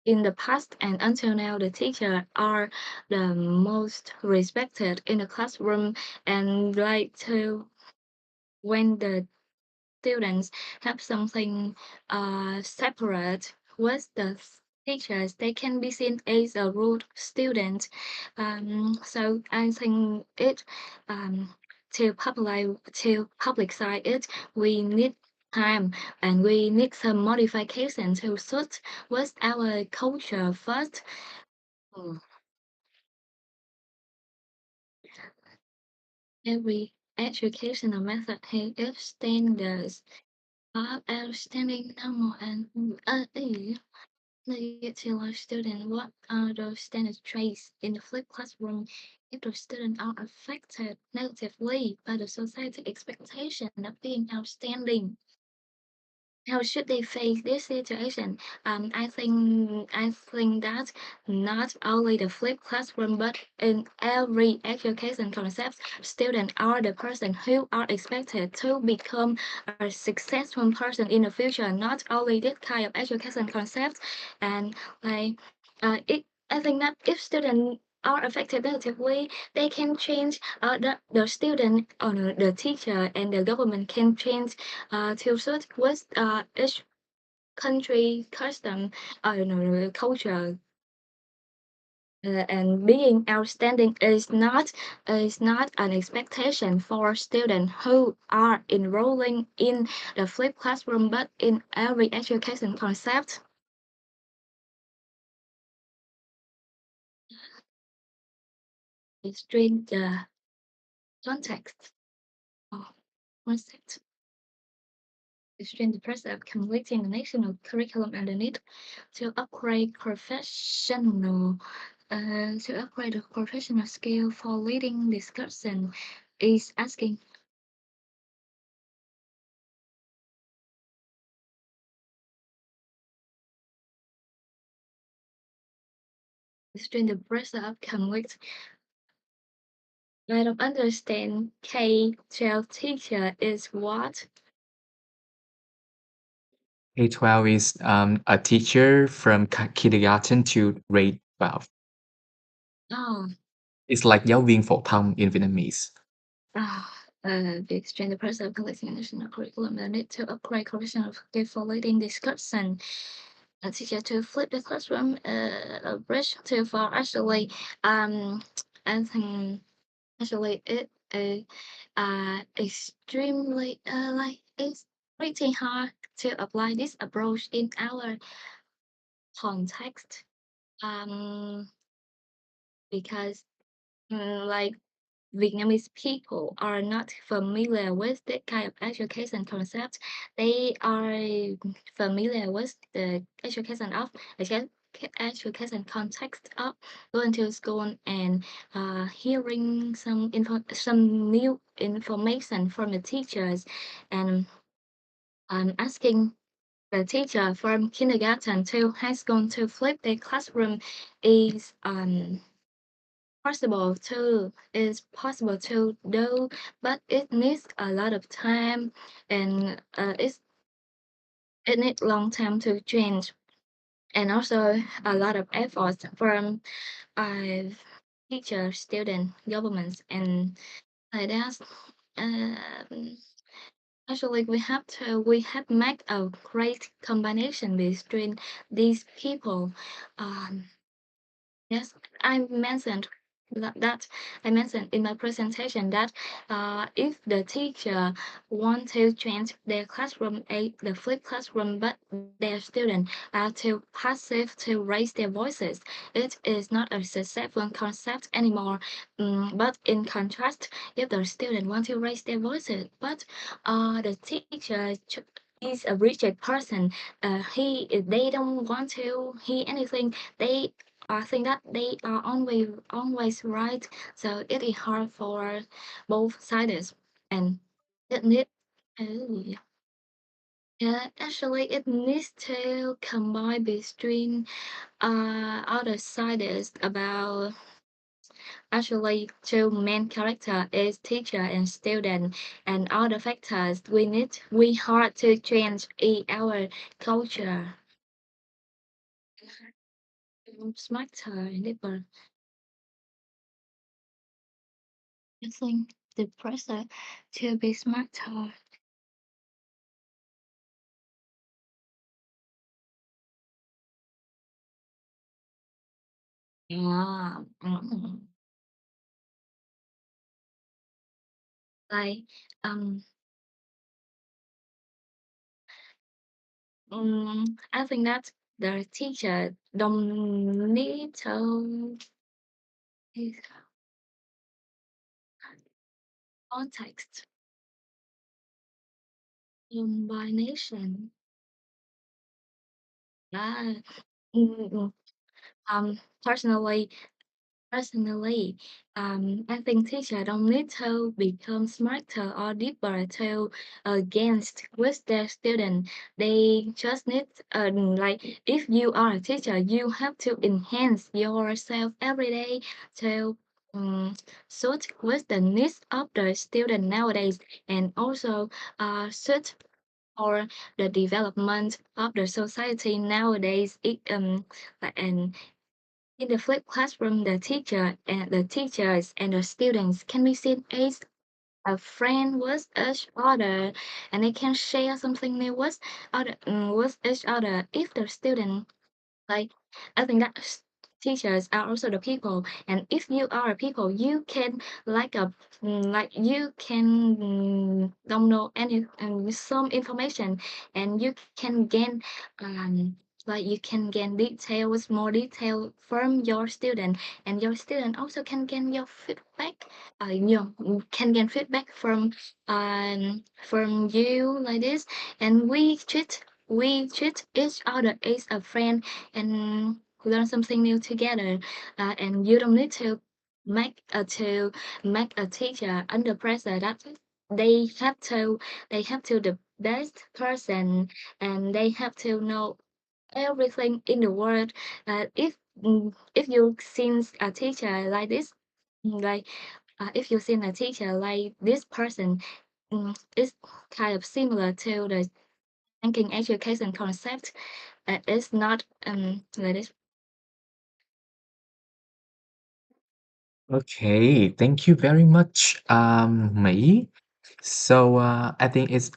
in the past and until now, the teacher are the most respected in the classroom, and like to when the students have something separate with the teachers, they can be seen as a rude student. So I think it um, to publicize it, we need time and we need some modification to suit with our culture first. Mm, Every educational method has its standards are outstanding normal and they tell our student what are the standard traits in the flipped classroom if the students are affected negatively by the society expectation of being outstanding. How should they face this situation? I think that not only the flipped classroom, but in every education concept, students are the person who are expected to become a successful person in the future. Not only this kind of education concept, and like I think that if students are affected negatively, they can change the student or the teacher and the government can change to suit with each country custom, culture. And being outstanding is not an expectation for students who are enrolling in the flipped classroom, but in every education concept. It's during the context. Oh, one second. During the process of completing the national curriculum and the need to upgrade the professional skill for leading discussion is asking during the process of conflict. I don't understand K-12 teacher is what? K-12 is a teacher from kindergarten to grade 12. Oh, It's like giáo viên phổ thông in Vietnamese. during the process of collecting national curriculum, the need to upgrade professional skill for leading discussion. A teacher to flip the classroom, a bridge to for I think actually extremely it's pretty hard to apply this approach in our context. Um, because like Vietnamese people are not familiar with that kind of education concept. They are familiar with the education context of going to school and hearing some new information from the teachers and asking the teacher from kindergarten to high school to flip the classroom is possible to do, but it needs a lot of time and it needs long time to change and also a lot of effort from uh, teacher, student, governments, and like that. Um, Actually, we have made a great combination between these people. Um, Yes, I mentioned that I mentioned in my presentation that if the teacher want to change their classroom, the flipped classroom, but their students are too passive to raise their voices, it is not a successful concept anymore. But in contrast, if the student want to raise their voices, but the teacher is a rigid person, they don't want to hear anything. They I think that they are always right, so it is hard for both sides, and it need uh, actually it needs to combine between other sides about actually two main character is teacher and student and other factors we hard to change in our culture. Smarter, deeper. I think the pressure to be smarter. Yeah. Like um I think that the teacher don't need to context combination. Ah, mm, mm, um, personally, personally, I think teacher don't need to become smarter or deeper to against with their student. They just need like if you are a teacher, you have to enhance yourself every day to um, suit with the needs of the student nowadays, and also suit or the development of the society nowadays. And in the flipped classroom, the teachers and the students can be seen as a friend with each other, and they can share something new with each other. If the student like, I think that teachers are also the people, and if you are a people, you can like you can don't know any some information, and you can gain um like you can gain details, more detail from your student, and your student also can gain your feedback. Can gain feedback from you like this, and we treat each other as a friend and learn something new together. And you don't need to make a teacher under pressure that they have to they have to the best person, and they have to know everything in the world. If you seen a teacher like this, like if you seen a teacher like this person, it's kind of similar to the banking education concept. It's not like this. Okay, thank you very much, Mỹ. So I think it's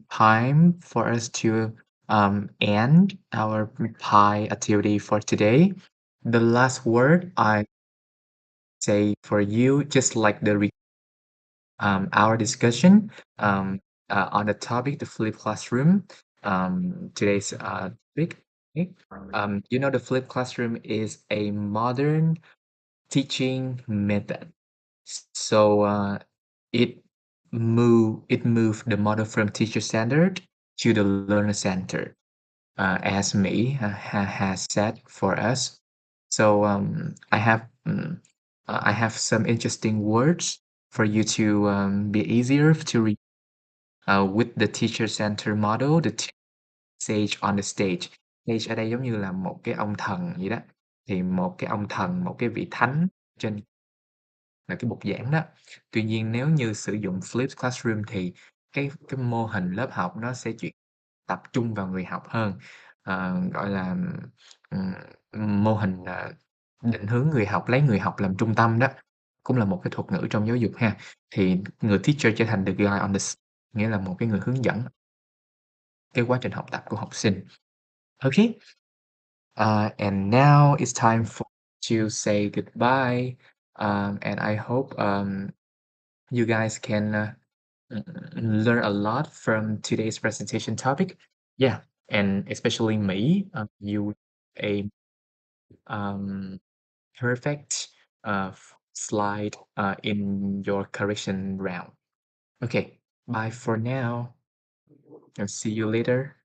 time for us to end our pie activity for today. The last word I say for you, just like our discussion um, on the topic, the flipped classroom. Today's topic. Okay? The flipped classroom is a modern teaching method. So it moved the model from teacher centered to the learner centered, as Mỹ has said for us. So I have some interesting words for you to be easier to read. With the teacher center model, the sage on the stage. Sage ở đây giống như là một cái ông thần vậy đó. Thì một cái ông thần, một cái vị thánh trên là cái bục giảng đó. Tuy nhiên nếu như sử dụng flipped classroom thì cái mô hình lớp học nó sẽ chuyển tập trung vào người học hơn, gọi là, ừm, mô hình, định hướng người học, lấy người học làm trung tâm đó, cũng là một cái thuật ngữ trong giáo dục ha. Thì người teacher trở thành the guide on the nghĩa là một cái người hướng dẫn cái quá trình học tập của học sinh. Okay, and now it's time to say goodbye, and I hope, you guys can learn a lot from today's presentation topic. Yeah, and especially me, you a um, perfect slide in your correction round. Okay, bye for now, and see you later.